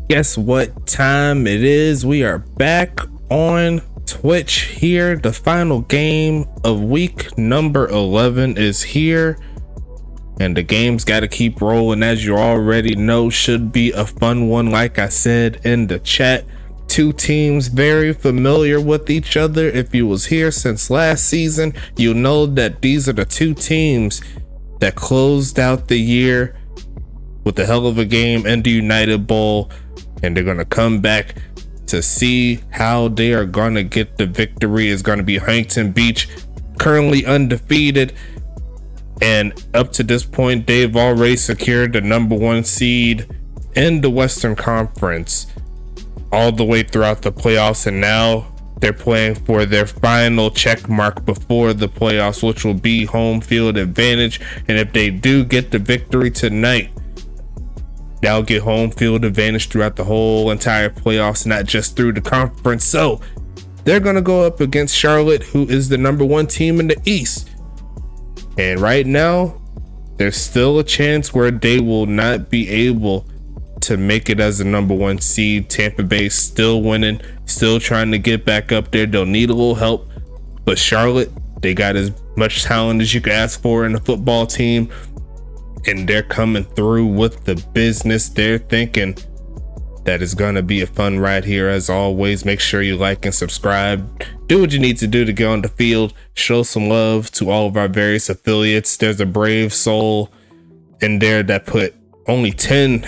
Guess what time it is? We are back on Twitch here. The final game of week number 11 is here, and the game's got to keep rolling. As you already know, should be a fun one. Like I said in the chat, two teams very familiar with each other. If you was here since last season, you know that these are the two teams that closed out the year with a hell of a game in the United Bowl, and they're gonna come back to see how they are gonna get the victory. Is gonna be Huntington Beach, currently undefeated, and up to this point they've already secured the #1 seed in the Western Conference all the way throughout the playoffs, and now they're playing for their final check mark before the playoffs, which will be home field advantage. And if they do get the victory tonight, they'll get home field advantage throughout the whole entire playoffs, not just through the conference. So they're gonna go up against Charlotte, who is the #1 team in the East. And right now, there's still a chance where they will not be able to make it as the #1 seed. Tampa Bay still winning, still trying to get back up there. They'll need a little help, but Charlotte, they got as much talent as you could ask for in a football team, and they're coming through with the business. They're thinking that is gonna be a fun ride here. As always, make sure you like and subscribe. Do what you need to do to get on the field. Show some love to all of our various affiliates. There's a brave soul in there that put only 10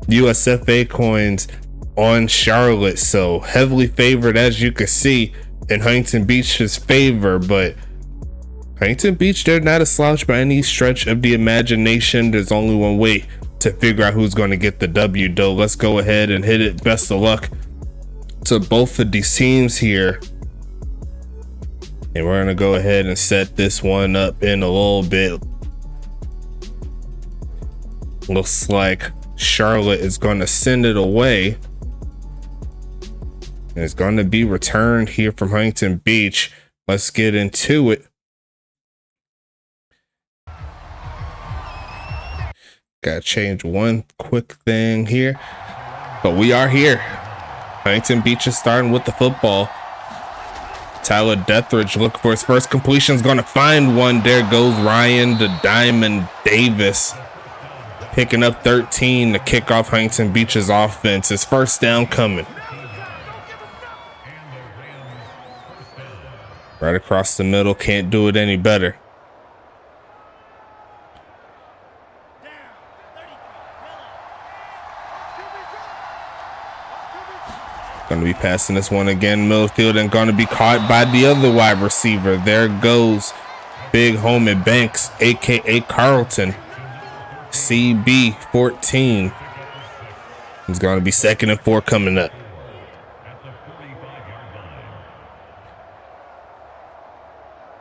USFA coins on Charlotte, so heavily favored, as you can see, in Huntington Beach's favor. But Huntington Beach, they're not a slouch by any stretch of the imagination. There's only one way to figure out who's going to get the W, though. Let's go ahead and hit it. Best of luck to both of these teams here, and we're going to go ahead and set this one up in a little bit. Looks like Charlotte is going to send it away, and it's going to be returned here from Huntington Beach. Let's get into it. Gotta change one quick thing here, but we are here. Huntington Beach is starting with the football. Tyler Deathridge looking for his first completion, is gonna find one. There goes Ryan the Diamond Davis, picking up 13 to kick off Huntington Beach's offense. His first down coming. Right across the middle, can't do it any better. Going to be passing this one again, Millfield, and going to be caught by the other wide receiver. There goes Big Homie Banks, aka Carlton. CB14. It's going to be 2nd and 4 coming up.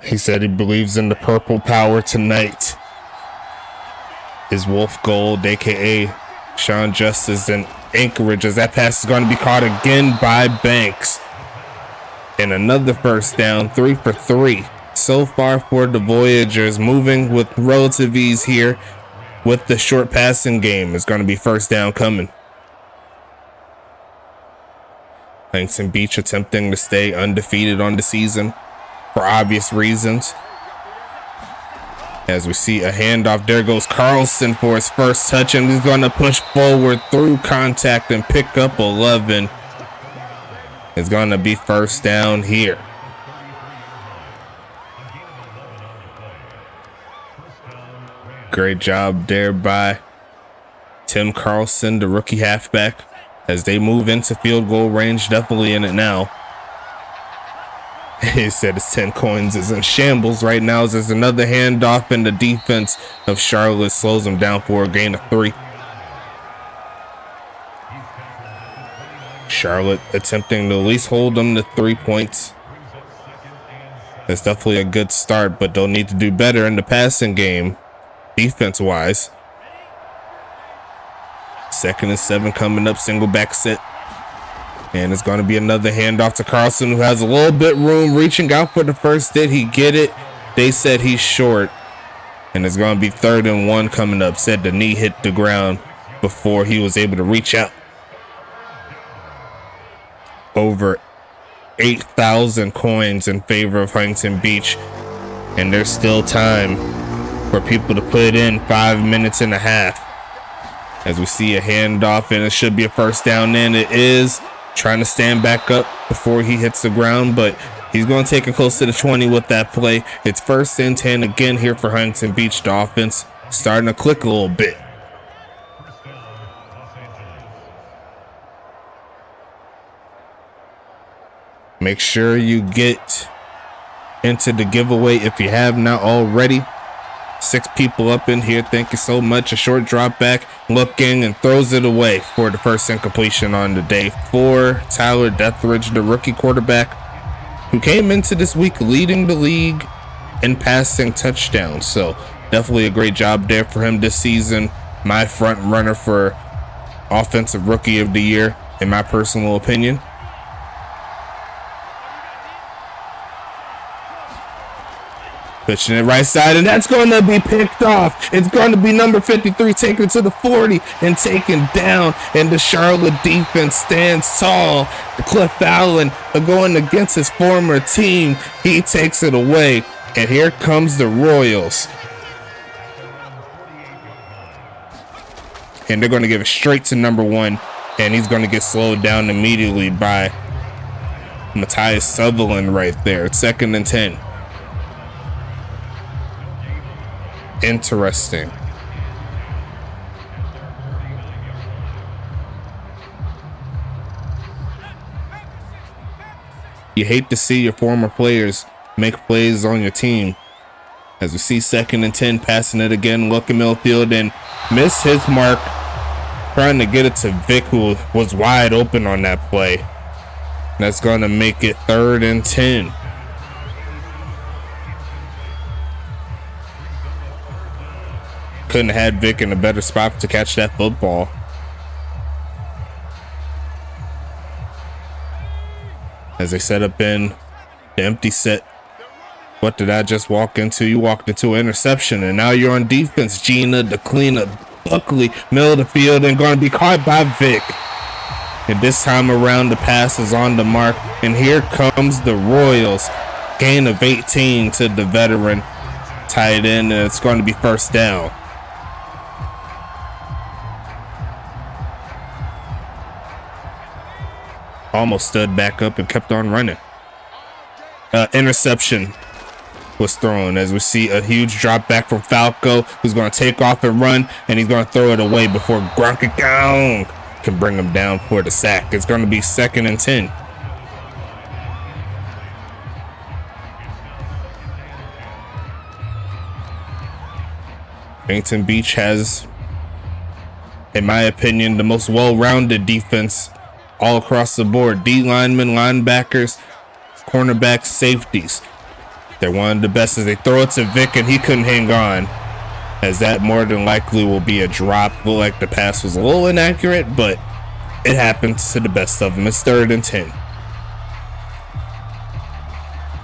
He said he believes in the purple power tonight. His Wolf Gold, aka Sean Justice, and Anchorage, as that pass is going to be caught again by Banks. And another first down, 3 for 3 so far for the Voyagers, moving with relative ease here with the short passing game. Is going to be first down coming. Huntington Beach attempting to stay undefeated on the season for obvious reasons. As we see a handoff, there goes Carlson for his first touch, and he's going to push forward through contact and pick up 11. It's going to be first down here. Great job there by Tim Carlson, the rookie halfback, as they move into field goal range. Definitely in it now. He said his 10 coins is in shambles right now. There's another handoff, and the defense of Charlotte slows them down for a gain of 3. Charlotte attempting to at least hold them to 3 points. That's definitely a good start, but they'll need to do better in the passing game, defense-wise. 2nd and 7 coming up, single back set. And it's going to be another handoff to Carlson, who has a little bit room, reaching out for the first. Did he get it? They said he's short. And it's going to be 3rd and 1 coming up. Said the knee hit the ground before he was able to reach out. over 8,000 coins in favor of Huntington Beach, and there's still time for people to put in 5 minutes and a half. As we see a handoff, and it should be a first down. And it is, trying to stand back up before he hits the ground, but he's going to take it close to the 20 with that play. It's 1st and 10 again here for Huntington Beach. The offense starting to click a little bit. Make sure you get into the giveaway if you have not already. 6 people up in here. Thank you so much. A short drop back, looking, and throws it away for the first incompletion on the day for Tyler Deathridge, the rookie quarterback, who came into this week leading the league in passing touchdowns. So definitely a great job there for him this season. My front runner for offensive rookie of the year, in my personal opinion. Pitching it right side, and that's going to be picked off. It's going to be number 53 taken to the 40 and taken down, and the Charlotte defense stands tall. Cliff Allen going against his former team. He takes it away, and here comes the Royals. And they're going to give it straight to number 1, and he's going to get slowed down immediately by Matthias Sutherland right there. It's 2nd and 10. Interesting. You hate to see your former players make plays on your team. As we see 2nd and 10, passing it again, looking midfield and miss his mark, trying to get it to Vic, who was wide open on that play. That's going to make it 3rd and 10. Couldn't have had Vic in a better spot to catch that football. As they set up in the empty set. What did I just walk into? You walked into an interception, and now you're on defense. Gina, the cleanup, Buckley, middle of the field, and going to be caught by Vic. And this time around, the pass is on the mark, and here comes the Royals. Gain of 18 to the veteran tight end, and it's going to be 1st down. Almost stood back up and kept on running. Interception was thrown, as we see a huge drop back from Falco, who's going to take off and run, and he's going to throw it away before Gronkowski can bring him down for the sack. It's going to be 2nd and 10. Huntington Beach has, in my opinion, the most well-rounded defense all across the board. D linemen, linebackers, cornerbacks, safeties. They're one of the best. As they throw it to Vic, and he couldn't hang on, as that more than likely will be a drop. Looked like the pass was a little inaccurate, but it happens to the best of them. It's 3rd and 10.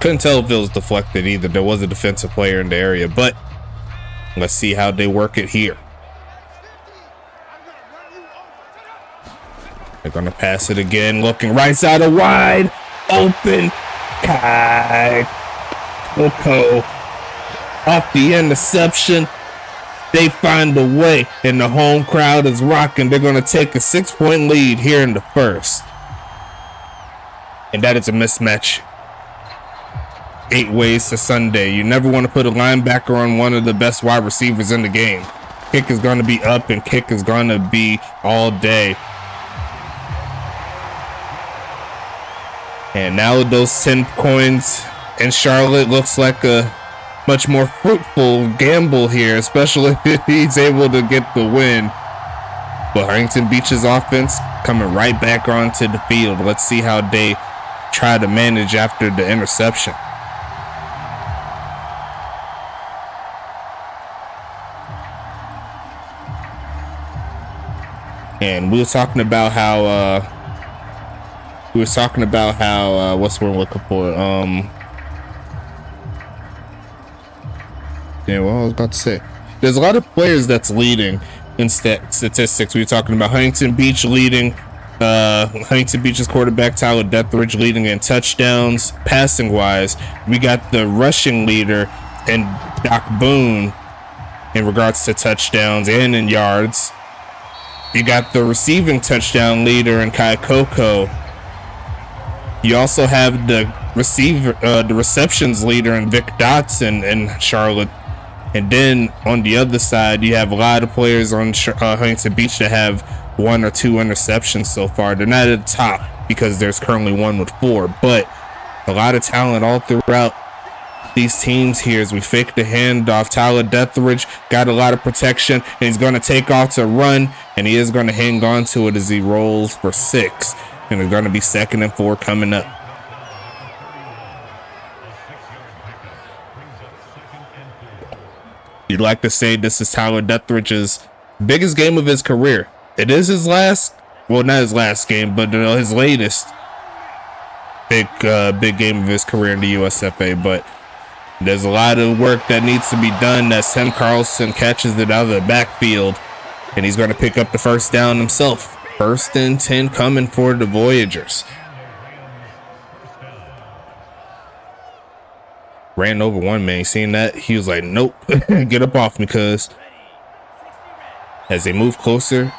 Couldn't tell if it was deflected either. There was a defensive player in the area, but let's see how they work it here. They're going to pass it again, looking right side of wide open. Kai Oko off the interception. They find a way, and the home crowd is rocking. They're going to take a 6-point lead here in the 1st. And that is a mismatch. 8 ways to Sunday. You never want to put a linebacker on one of the best wide receivers in the game. Kick is going to be up, and kick is going to be all day. And now those 10 coins in Charlotte looks like a much more fruitful gamble here, especially if he's able to get the win. But Huntington Beach's offense coming right back onto the field. Let's see how they try to manage after the interception. And we were talking about how what's what we're looking for? Yeah, well, I was about to say, there's a lot of players that's leading in statistics. We were talking about Huntington Beach leading Huntington Beach's quarterback Tyler Deathridge leading in touchdowns. Passing wise, we got the rushing leader and Doc Boone in regards to touchdowns and in yards. You got the receiving touchdown leader in Kai Coco. You also have the receptions leader in Vic Dotson in Charlotte. And then on the other side, you have a lot of players on Huntington Beach that have 1 or 2 interceptions so far. They're not at the top because there's currently one with 4, but a lot of talent all throughout these teams here. As we fake the handoff, Tyler Deathridge got a lot of protection, and he's going to take off to run, and he is going to hang on to it as he rolls for 6, and it's going to be 2nd and 4 coming up. You'd like to say this is Tyler Deathridge's biggest game of his career. It is his last, well, not his last game, but his latest big game of his career in the USFA. But there's a lot of work that needs to be done as Tim Carlson catches it out of the backfield, and he's going to pick up the first down himself. 1st and 10 coming for the Voyagers. Ran over one man. Seeing that, he was like, nope, get up off me, cuz. As they move closer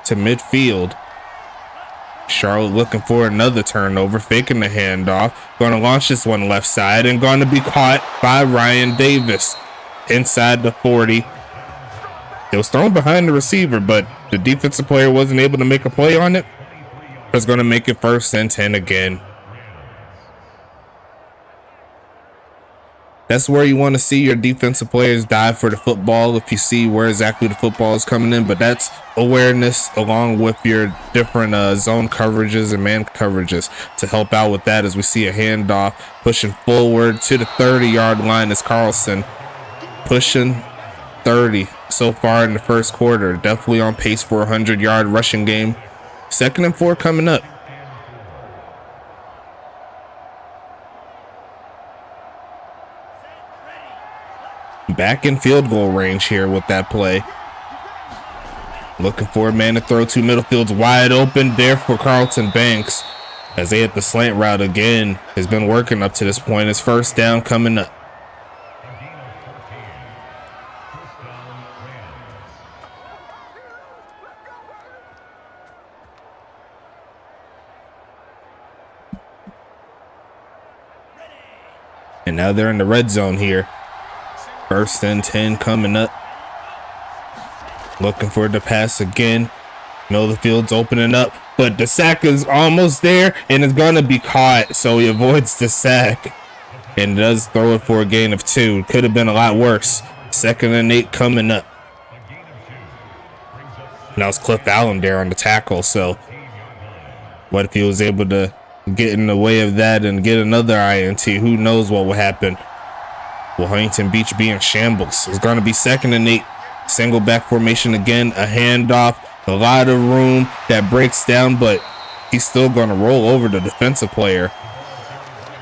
to midfield, Charlotte looking for another turnover, faking the handoff. Going to launch this one left side and going to be caught by Ryan Davis inside the 40. It was thrown behind the receiver, but the defensive player wasn't able to make a play on it. It's going to make it 1st and 10 again. That's where you want to see your defensive players dive for the football if you see where exactly the football is coming in. But that's awareness along with your different zone coverages and man coverages to help out with that, as we see a handoff pushing forward to the 30-yard line as Carlson pushing 30 so far in the first quarter. Definitely on pace for a 100-yard rushing game. 2nd and 4 coming up. Back in field goal range here with that play. Looking for a man to throw to. Middle field's wide open there for Carlton Banks as they hit the slant route again. Has been working up to this point. His 1st down coming up. And now they're in the red zone here. 1st and 10 coming up. Looking for the pass again. Middle of the field's opening up, but the sack is almost there and it's going to be caught. So he avoids the sack and does throw it for a gain of 2. Could have been a lot worse. 2nd and 8 coming up. Now it's Cliff Allen there on the tackle. So what if he was able to get in the way of that and get another INT? Who knows what will happen? Will Huntington Beach be in shambles? It's going to be 2nd and 8. Single back formation again. A handoff. A lot of room that breaks down, but he's still going to roll over the defensive player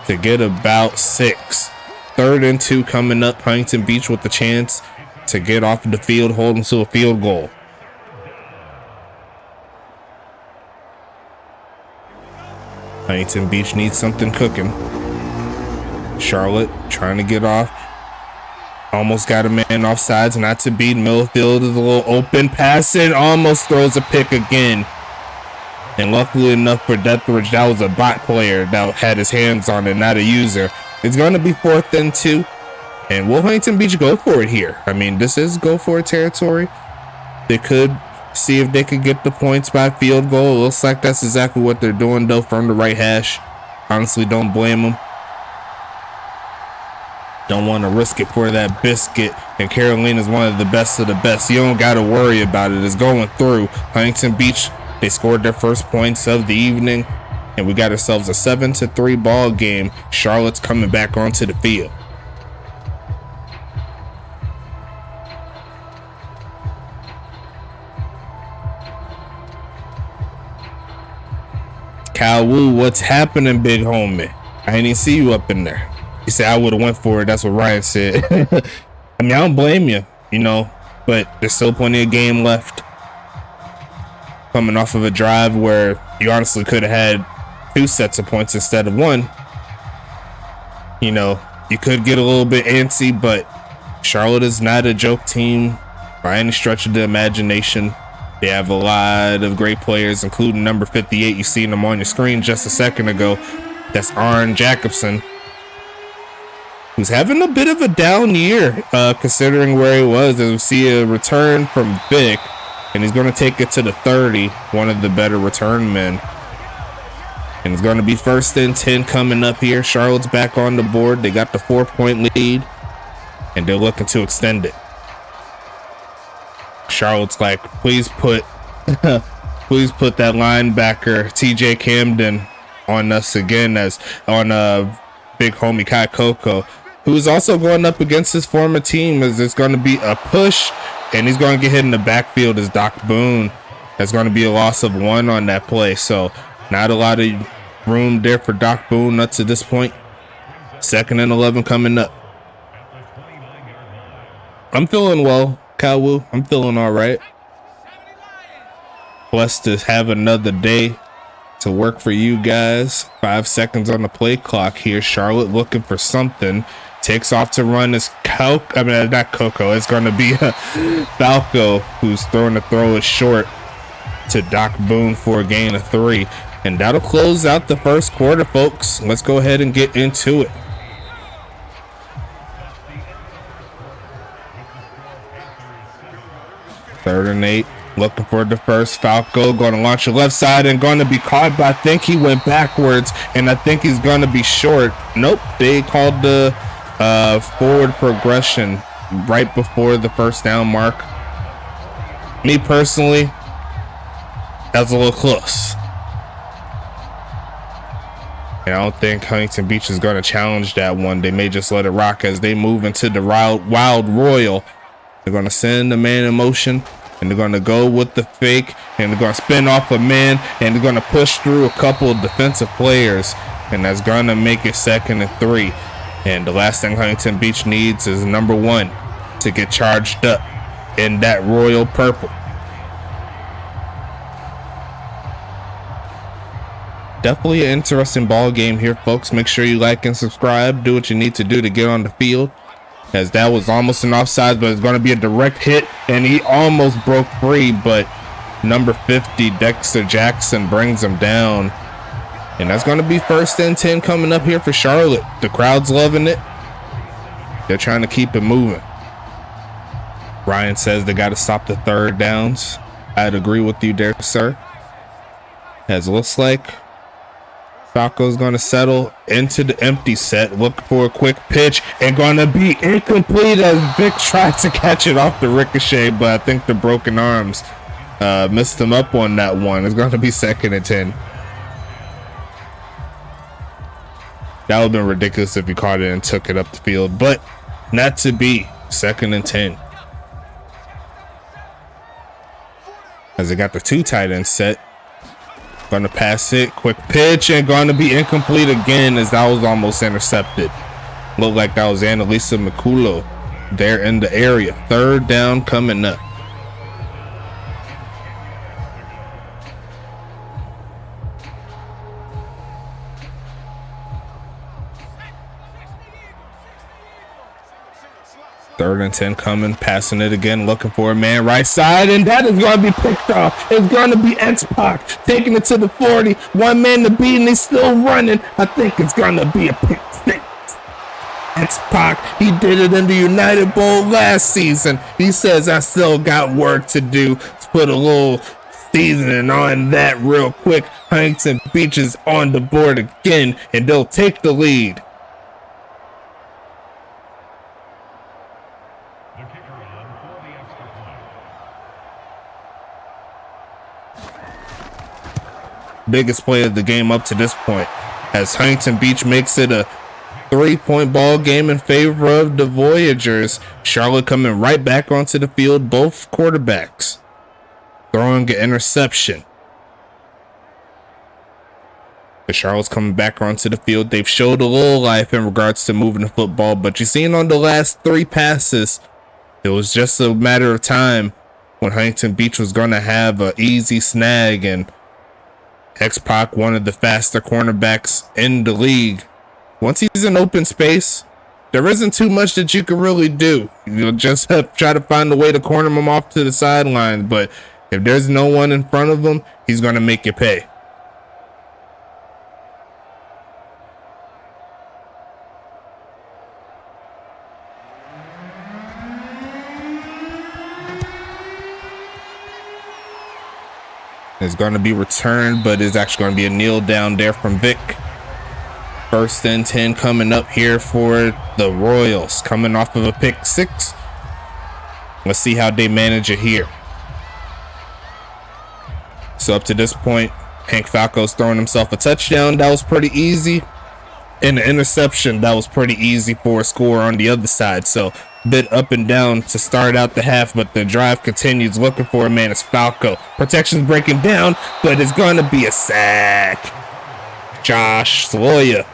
to get about 6. 3rd and 2 coming up. Huntington Beach with the chance to get off of the field, hold him to a field goal. Huntington Beach needs something cooking. Charlotte trying to get off. Almost got a man off sides, not to beat. Millfield is a little open pass and almost throws a pick again. And luckily enough for Deathridge, that was a bot player that had his hands on it, not a user. It's going to be 4th and 2. And will Huntington Beach go for it here? I mean, this is go for it territory. They could see if they could get the points by field goal. It looks like that's exactly what they're doing, though, from the right hash. Honestly, don't blame them. Don't want to risk it for that biscuit. And Carolina's one of the best of the best. You don't got to worry about it. It's going through. Huntington Beach, they scored their first points of the evening. And we got ourselves a 7-3 ball game. Charlotte's coming back onto the field. Kyle Wu, what's happening, big homie? I ain't even see you up in there. You say I would have went for it. That's what Ryan said. I mean, I don't blame you, you know, but there's still plenty of game left. coming off of a drive where you honestly could have had 2 sets of points instead of 1. You know, you could get a little bit antsy, but Charlotte is not a joke team by any stretch of the imagination. They have a lot of great players, including number 58. You seen him on your screen just a second ago. That's Arne Jacobson, who's having a bit of a down year, considering where he was. As we see a return from Vic, and he's going to take it to the 30, one of the better return men. And it's going to be 1st and 10 coming up here. Charlotte's back on the board. They got the 4-point lead, and they're looking to extend it. Charlotte's like, please put that linebacker TJ Camden on us again, as on big homie Kai Coco, who's also going up against his former team. As it's going to be a push, and he's going to get hit in the backfield as Doc Boone. That's going to be a loss of 1 on that play. So not a lot of room there for Doc Boone up to this point. 2nd and 11 coming up. I'm feeling well, Kawu. I'm feeling all right. Blessed to have another day to work for you guys. 5 seconds on the play clock here. Charlotte looking for something. Takes off to run is not Coco. It's going to be Falco, who's throwing the throw is short to Doc Boone for a gain of 3. And that'll close out the first quarter, folks. Let's go ahead and get into it. Third and 8. Looking for the first. Falco going to launch the left side and going to be caught, but I think he went backwards, and I think he's going to be short. Nope. They called the forward progression right before the first down mark. Me personally, that was a little close. And I don't think Huntington Beach is going to challenge that one. They may just let it rock as they move into the Wild Royal. They're going to send the man in motion, and they're going to go with the fake, and they're going to spin off a man, and they're going to push through a couple of defensive players, and that's going to make it 2nd and 3. And the last thing Huntington Beach needs is number 1 to get charged up in that royal purple. Definitely an interesting ball game here, folks. Make sure you like and subscribe. Do what you need to do to get on the field, as that was almost an offside, but it's going to be a direct hit, and he almost broke free, but number 50, Dexter Jackson, brings him down. And that's going to be 1st and 10 coming up here for Charlotte. The crowd's loving it. They're trying to keep it moving. Ryan says they got to stop the 3rd downs. I'd agree with you there, sir. As it looks like Falco's going to settle into the empty set, look for a quick pitch, and going to be incomplete as Vic tries to catch it off the ricochet, but I think the broken arms missed him up on that one. It's going to be 2nd and 10. That would have been ridiculous if he caught it and took it up the field, but not to be. 2nd and 10. As they got the 2 tight ends set. Going to pass it, quick pitch, and going to be incomplete again, as that was almost intercepted. Looked like that was Annalisa Maculo there in the area. 3rd down coming up. Third and 10 coming, passing it again, looking for a man right side, and that is going to be picked off. It's going to be X-Pac taking it to the 40. 1 man to beat, and he's still running. I think it's going to be a pick six. X-Pac, he did it in the United Bowl last season. He says, I still got work to do. Let's put a little seasoning on that real quick. Huntington Beach is on the board again, and they'll take the lead. Biggest play of the game up to this point, as Huntington Beach makes it a 3-point ball game in favor of the Voyagers. Charlotte coming right back onto the field, both quarterbacks throwing an interception. The Charlotte's coming back onto the field. They've showed a little life in regards to moving the football, but you've seen on the last 3 passes, it was just a matter of time when Huntington Beach was going to have an easy snag, and X-Pac, one of the faster cornerbacks in the league. Once he's in open space, there isn't too much that you can really do. You'll just try to find a way to corner him off to the sideline, but if there's no one in front of him, he's going to make you pay. It's going to be returned, but it's actually going to be a kneel down there from Vic. 1st and 10 coming up here for the Royals, coming off of a pick 6. Let's see how they manage it here. So up to this point, Hank Falco's throwing himself a touchdown. That was pretty easy. And the interception, that was pretty easy for a score on the other side. So bit up and down to start out the half, but the drive continues. Looking for a man. It's Falco. Protection's breaking down, but it's going to be a sack. Josh Sloya.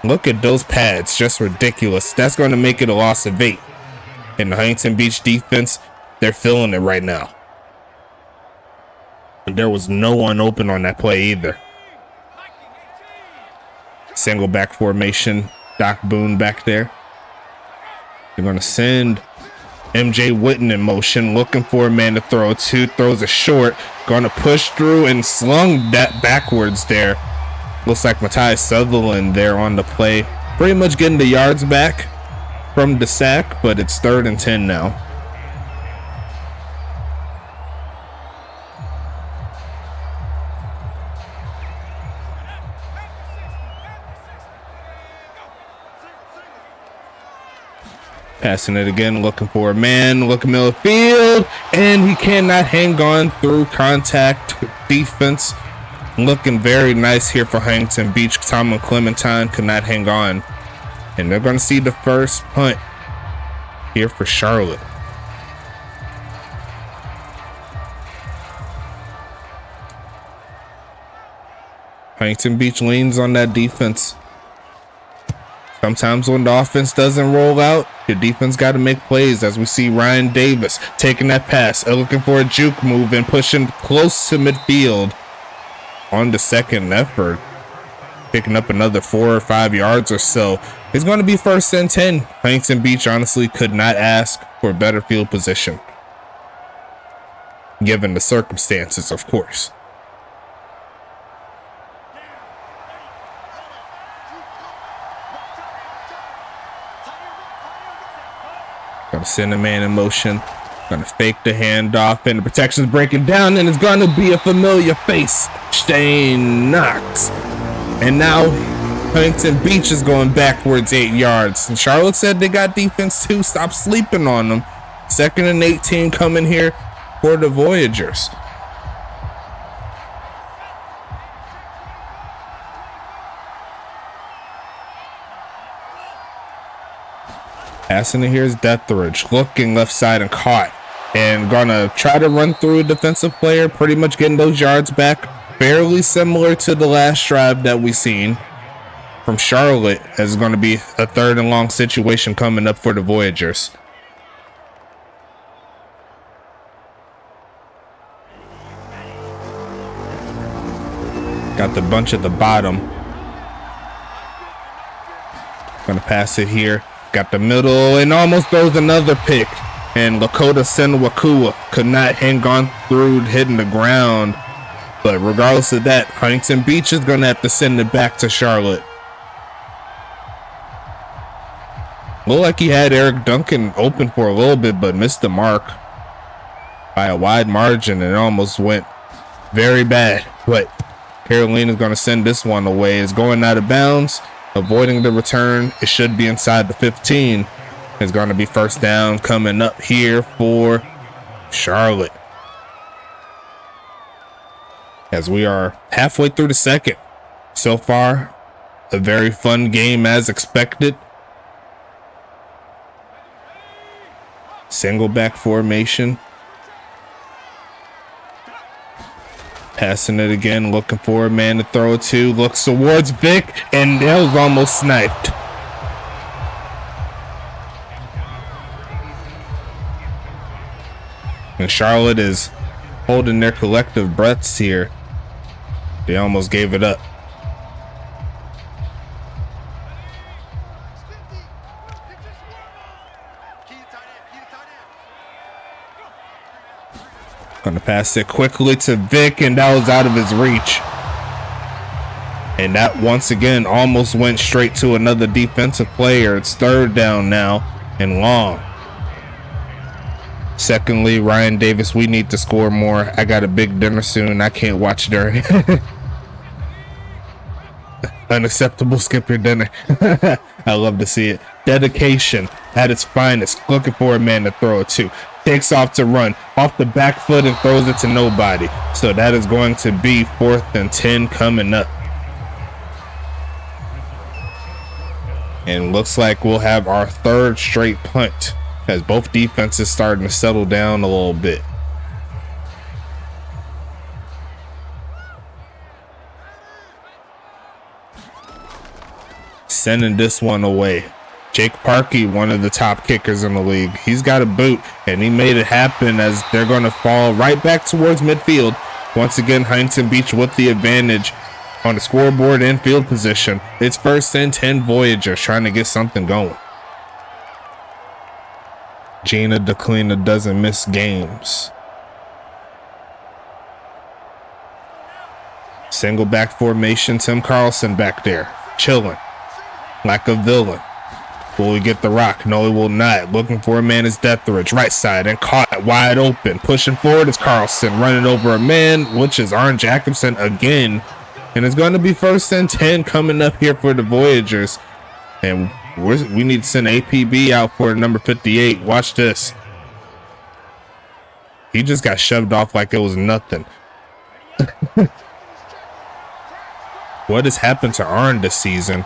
Look at those pads. Just ridiculous. That's going to make it a loss of 8. And the Huntington Beach defense, they're feeling it right now. And there was no one open on that play either. Single back formation. Doc Boone back there. They're going to send MJ Witten in motion, looking for a man to throw to. Throws a short. Going to push through and slung that backwards there. Looks like Matthias Sutherland there on the play. Pretty much getting the yards back from the sack, but it's 3rd and 10 now. Passing it again, looking for a man, looking middle of the field, and he cannot hang on through contact. Defense looking very nice here for Huntington Beach. Tomlin Clementine could not hang on, and they're going to see the first punt here for Charlotte. Huntington Beach leans on that defense. Sometimes when the offense doesn't roll out, your defense got to make plays, as we see Ryan Davis taking that pass, looking for a juke move and pushing close to midfield on the second effort, picking up another 4 or 5 yards or so. It's going to be 1st and 10. Huntington Beach honestly could not ask for better field position, given the circumstances, of course. Gonna send a man in motion. Gonna fake the handoff, and the protection's breaking down, and it's gonna be a familiar face, Shane Knox. And now Huntington Beach is going backwards 8 yards. And Charlotte said they got defense too. Stop sleeping on them. 2nd and 18 coming here for the Voyagers. Passing it here is Deathridge, looking left side and caught, and gonna try to run through a defensive player, pretty much getting those yards back, fairly similar to the last drive that we seen from Charlotte, as it's going to be a 3rd and long situation coming up for the Voyagers. Got the bunch at the bottom. Gonna pass it here. Got the middle and almost throws another pick. And Lakota Senwakua could not hang on through, hitting the ground. But regardless of that, Huntington Beach is going to have to send it back to Charlotte. Looked like he had Eric Duncan open for a little bit, but missed the mark by a wide margin, and it almost went very bad. But Carolina's going to send this one away. It's going out of bounds. Avoiding the return, it should be inside the 15. It's going to be 1st down coming up here for Charlotte. As we are halfway through the second. So far, a very fun game as expected. Single back formation. Passing it again, looking for a man to throw it to. Looks towards Vic, and that was almost sniped. And Charlotte is holding their collective breaths here. They almost gave it up. Gonna pass it quickly to Vic, and that was out of his reach. And that once again almost went straight to another defensive player. It's third down now and long. Secondly, Ryan Davis, we need to score more. I got a big dinner soon. I can't watch during. Unacceptable, skip your dinner. I love to see it. Dedication at its finest. Looking for a man to throw it to. Takes off to run off the back foot and throws it to nobody. So that is going to be 4th and 10 coming up. And looks like we'll have our 3rd straight punt as both defenses starting to settle down a little bit. Sending this one away. Jake Parkey, one of the top kickers in the league. He's got a boot, and he made it happen as they're going to fall right back towards midfield. Once again, Huntington Beach with the advantage on the scoreboard and field position. It's 1st and 10 Voyagers trying to get something going. Gina DeClina doesn't miss games. Single back formation. Tim Carlson back there, chilling like a villain. Will he get the rock? No, he will not. Looking for a man is Deathridge. Right side and caught wide open. Pushing forward is Carlson. Running over a man, which is Arn Jacobson again. And it's going to be 1st and 10 coming up here for the Voyagers. And we need to send APB out for number 58. Watch this. He just got shoved off like it was nothing. What has happened to Arn this season?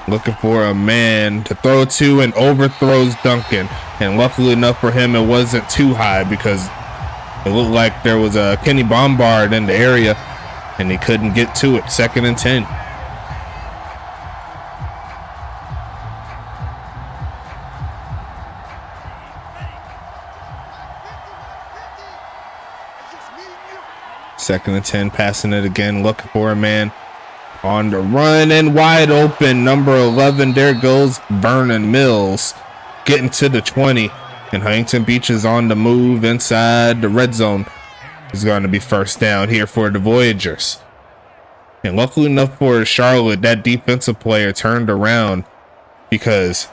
Looking for a man to throw to and overthrows Duncan. And luckily enough for him, it wasn't too high because it looked like there was a Kenny Bombard in the area and he couldn't get to it. 2nd and 10. Second and 10, passing it again, looking for a man. On the run and wide open, number 11. There goes Vernon Mills, getting to the 20. And Huntington Beach is on the move inside the red zone. It's going to be 1st down here for the Voyagers. And luckily enough for Charlotte, that defensive player turned around because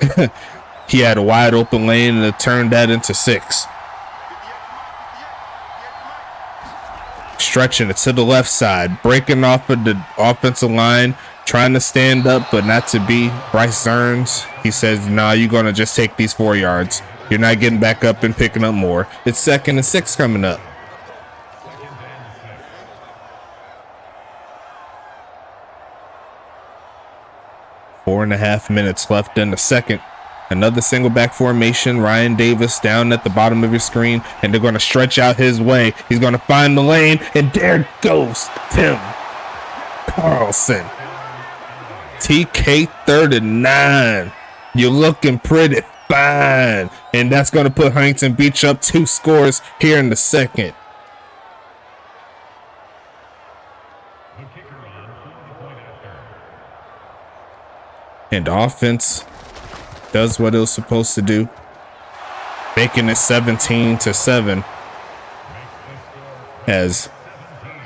he had a wide open lane and it turned that into 6. Stretching it to the left side, breaking off of the offensive line, trying to stand up, but not to be. Bryce Stearns, he says, nah, you're going to just take these 4 yards. You're not getting back up and picking up more. It's 2nd and 6 coming up. Four and a half minutes left in the second. Another single back formation. Ryan Davis down at the bottom of your screen, and they're going to stretch out his way. He's going to find the lane, and there goes Tim Carlson. TK 39. You're looking pretty fine. And that's going to put Huntington Beach up 2 scores here in the second. And offense does what it was supposed to do, making it 17-7 as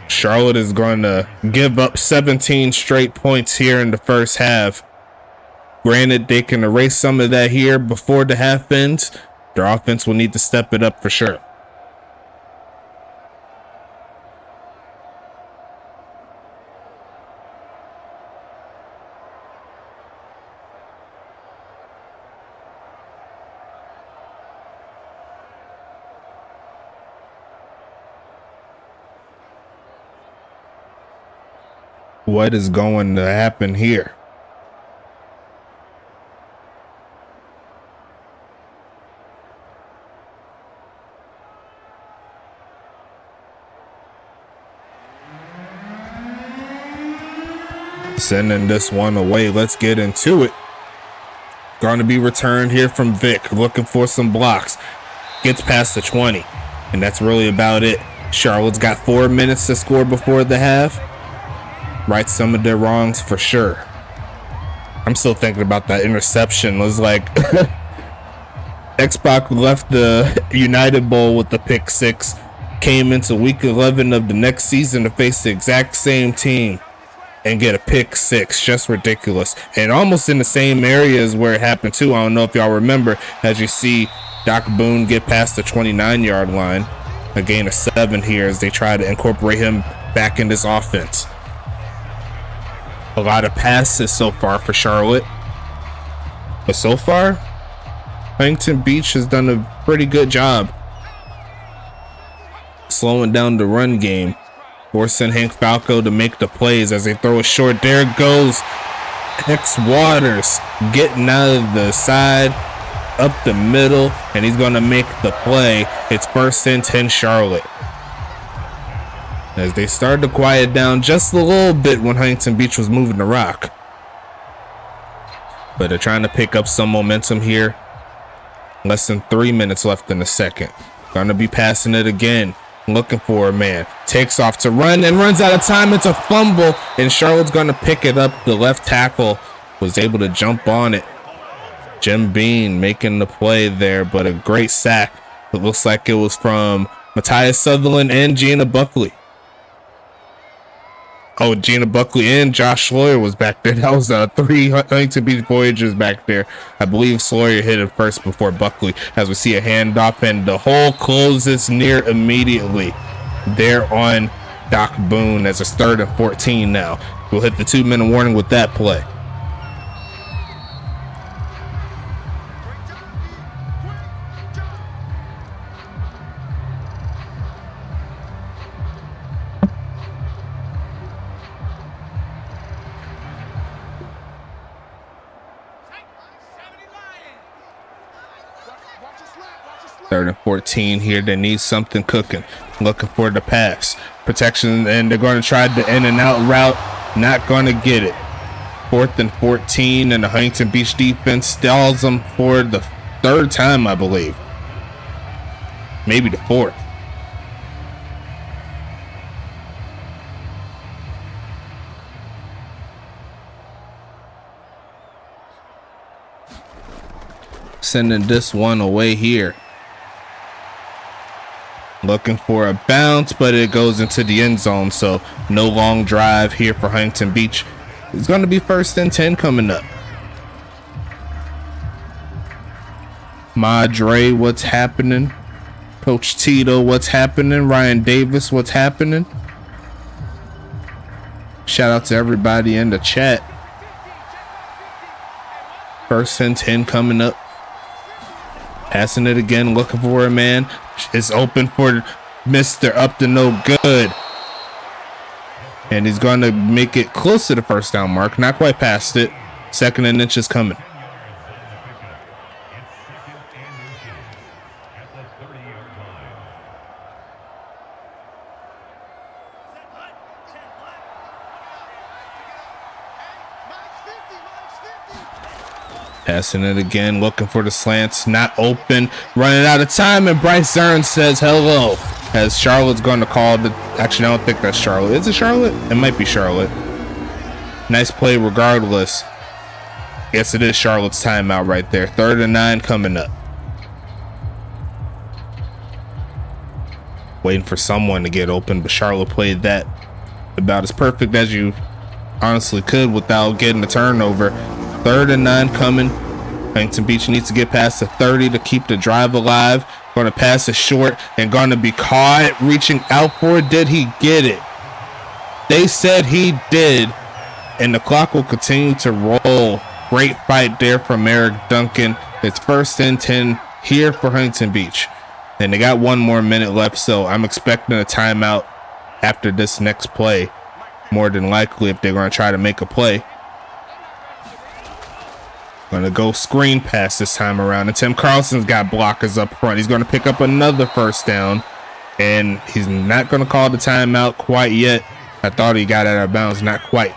Charlotte is going to give up 17 straight points here in the first half. Granted, they can erase some of that here before the half ends. Their offense will need to step it up for sure. What is going to happen here? Sending this one away. Let's get into it. Going to be returned here from Vic, looking for some blocks. Gets past the 20. And that's really about it. Charlotte's got 4 minutes to score before the half. Right some of their wrongs for sure. I'm still thinking about that interception. It was like X-Pac left the United Bowl with the pick 6, came into week 11 of the next season to face the exact same team and get a pick 6. Just ridiculous. And almost in the same areas where it happened too. I don't know if y'all remember, as you see Doc Boone get past the 29-yard line, a gain of 7 here as they try to incorporate him back in this offense. A lot of passes so far for Charlotte, but so far Huntington Beach has done a pretty good job slowing down the run game, forcing Hank Falco to make the plays as they throw it short. There goes X Waters getting out of the side, up the middle, and he's going to make the play. It's 1st and 10 Charlotte. As they started to quiet down just a little bit when Huntington Beach was moving the rock. But they're trying to pick up some momentum here. Less than 3 minutes left in the second. Gonna be passing it again. Looking for a man. Takes off to run and runs out of time. It's a fumble. And Charlotte's gonna pick it up. The left tackle was able to jump on it. Jim Bean making the play there, but a great sack. It looks like it was from Matthias Sutherland and Gina Buckley. Oh, Gina Buckley and Josh Sloyer was back there. That was 3 Huntington Beach Voyagers back there. I believe Sloyer hit it first before Buckley, as we see a handoff, and the hole closes near immediately there on Doc Boone as it's 3rd and 14 now. We'll hit the 2-minute warning with that play. Third and 14 here. They need something cooking. Looking for the pass. Protection, and they're going to try the in and out route. Not going to get it. 4th and 14, and the Huntington Beach defense stalls them for the 3rd time, I believe. Maybe the 4th. Sending this one away here. Looking for a bounce, but it goes into the end zone, so no long drive here for Huntington Beach. It's going to be 1st and 10 coming up. Madre, what's happening? Coach Tito, what's happening? Ryan Davis, what's happening? Shout out to everybody in the chat. 1st and 10 coming up. Passing it again, looking for a man. It's open for Mr. Up to no good. And he's going to make it close to the 1st down mark. Not quite past it. 2nd and inches coming. Passing it again, looking for the slants, not open, running out of time, and Bryce Zern says hello, as Charlotte's going to call the, actually I don't think that's Charlotte. Is it Charlotte? It might be Charlotte. Nice play regardless. Yes, it is Charlotte's timeout right there. 3rd and 9 coming up. Waiting for someone to get open, but Charlotte played that about as perfect as you honestly could without getting a turnover. 3rd and 9 coming. Huntington Beach needs to get past the 30 to keep the drive alive. Going to pass it short and going to be caught. Reaching out for it. Did he get it? They said he did. And the clock will continue to roll. Great fight there from Eric Duncan. It's 1st and 10 here for Huntington Beach. And they got 1 more minute left, so I'm expecting a timeout after this next play. More than likely, if they're going to try to make a play. Going to go screen pass this time around. And Tim Carlson's got blockers up front. He's going to pick up another 1st down. And he's not going to call the timeout quite yet. I thought he got out of bounds. Not quite.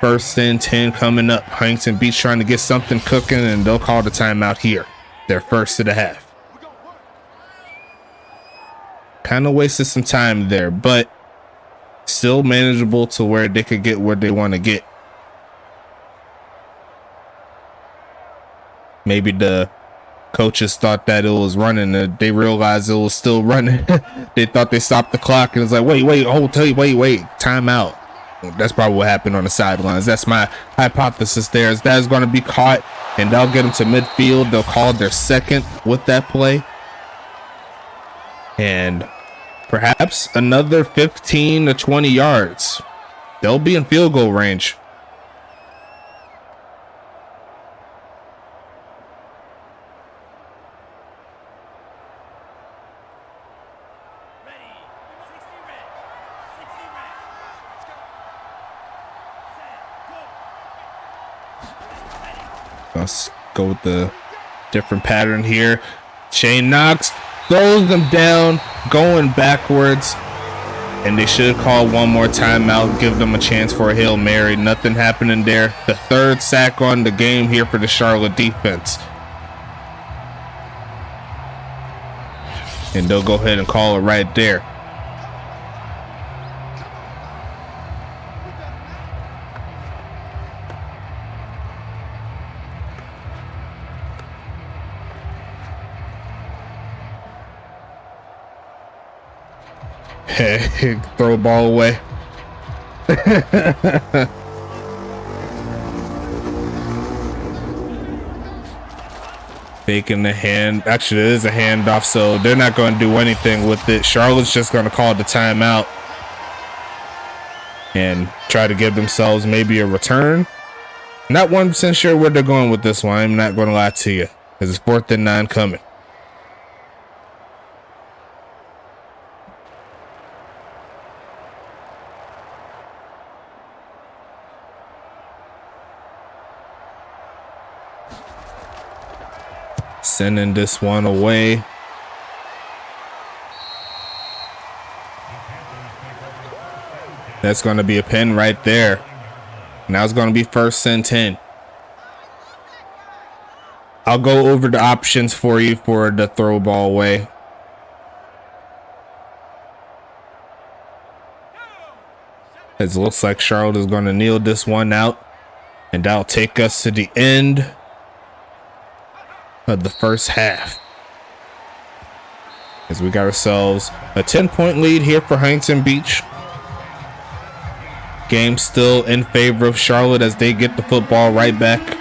1st and 10 coming up. Huntington Beach trying to get something cooking, and they'll call the timeout here. Their 1st of the half. Kind of wasted some time there, but still manageable to where they could get where they want to get. Maybe the coaches thought that it was running, and they realized it was still running. They thought they stopped the clock, and it's like, wait, time out. That's probably what happened on the sidelines. That's my hypothesis there. Is that is going to be caught, and they'll get them to midfield. They'll call their second with that play. And perhaps another 15 to 20 yards. They'll be in field goal range. Let's go with the different pattern here. Shane Knox throws them down, going backwards, and they should call one more timeout, give them a chance for a Hail Mary. Nothing happening there. The third sack on the game here for the Charlotte defense. And they'll go ahead and call it right there. Throw a ball away. Faking the hand. Actually, it is a handoff, so they're not going to do anything with it. Charlotte's just going to call the timeout and try to give themselves maybe a return. Not 100% sure where they're going with this one. I'm not going to lie to you, because it's 4th and 9 coming. Sending this one away. That's going to be a pin right there. Now it's going to be 1st and 10. I'll go over the options for you for the throw ball away. It looks like Charlotte is going to kneel this one out, and that'll take us to the end of the first half, as we got ourselves a 10-point lead here for Huntington Beach. Game still in favor of Charlotte as they get the football right back.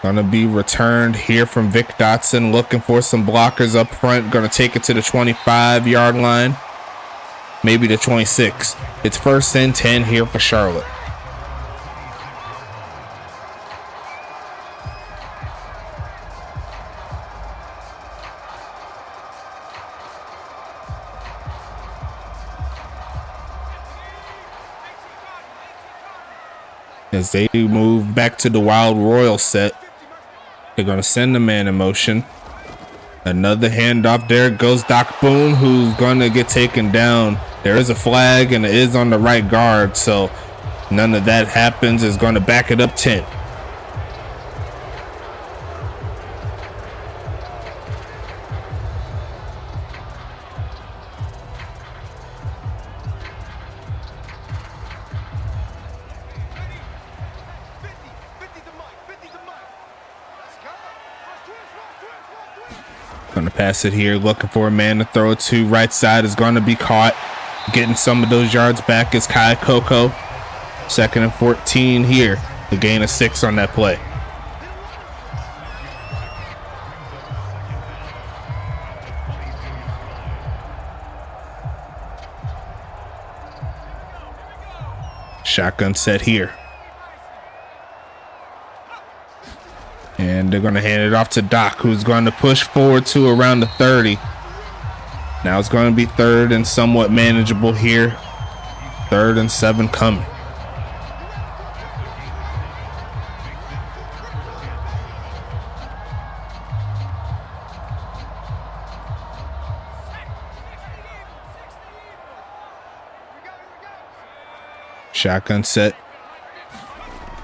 Gonna be returned here from Vic Dotson, looking for some blockers up front. Gonna take it to the 25-yard line, maybe the 26. It's 1st and 10 here for Charlotte. As they move back to the Wild Royal set, they're going to send the man in motion. Another handoff. There goes Doc Boone, who's going to get taken down. There is a flag, and it is on the right guard, so none of that happens. Is going to back it up 10. Gonna pass it here, looking for a man to throw it to. Right side is gonna be caught. Getting some of those yards back is Kai Coco. 2nd and 14 here. The gain of 6 on that play. Shotgun set here. And they're going to hand it off to Doc, who's going to push forward to around the 30. Now it's going to be 3rd and somewhat manageable here. 3rd and 7 coming. Shotgun set.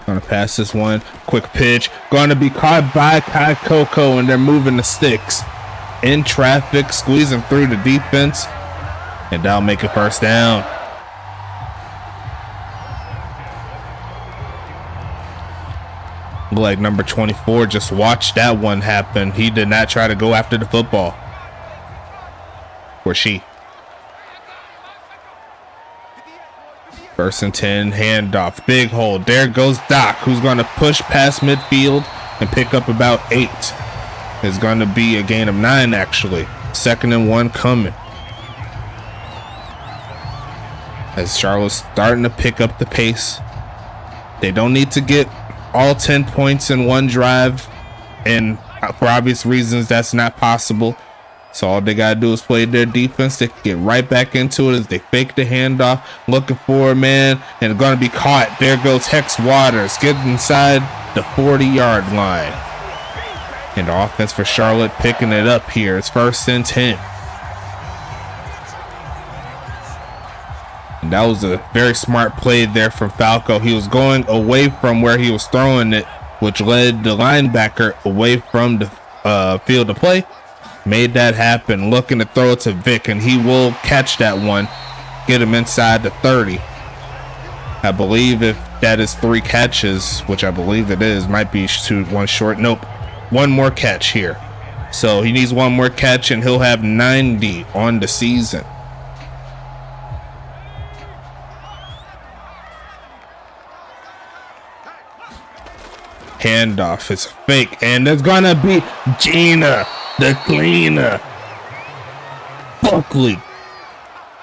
Gonna pass this one. Quick pitch. Gonna be caught by Kai Coco, and they're moving the sticks. in traffic, squeezing through the defense, and that'll make it first down. Like number 24 just watched that one happen. He did not try to go after the football. Or she. First and 10, handoff, big hole. There goes Doc, who's going to push past midfield and pick up about 8. It's going to be a gain of 9, actually. 2nd and 1 coming. As Charlotte's starting to pick up the pace. They don't need to get all 10 points in one drive, and for obvious reasons that's not possible. So all they gotta do is play their defense. They can get right back into it as they fake the handoff, looking for a man, and gonna be caught. There goes Hex Waters, getting inside the 40-yard line. And the offense for Charlotte picking it up here. It's 1st and 10. And that was a very smart play there from Falco. He was going away from where he was throwing it, which led the linebacker away from the field of play. Made that happen, looking to throw it to Vic, and he will catch that one, get him inside the 30. I believe if that is 3 catches, which I believe it is, might be 1 short. Nope, 1 more catch here. So he needs 1 more catch, and he'll have 90 on the season. Handoff is fake, and there's gonna be Gina, the cleaner. Buckley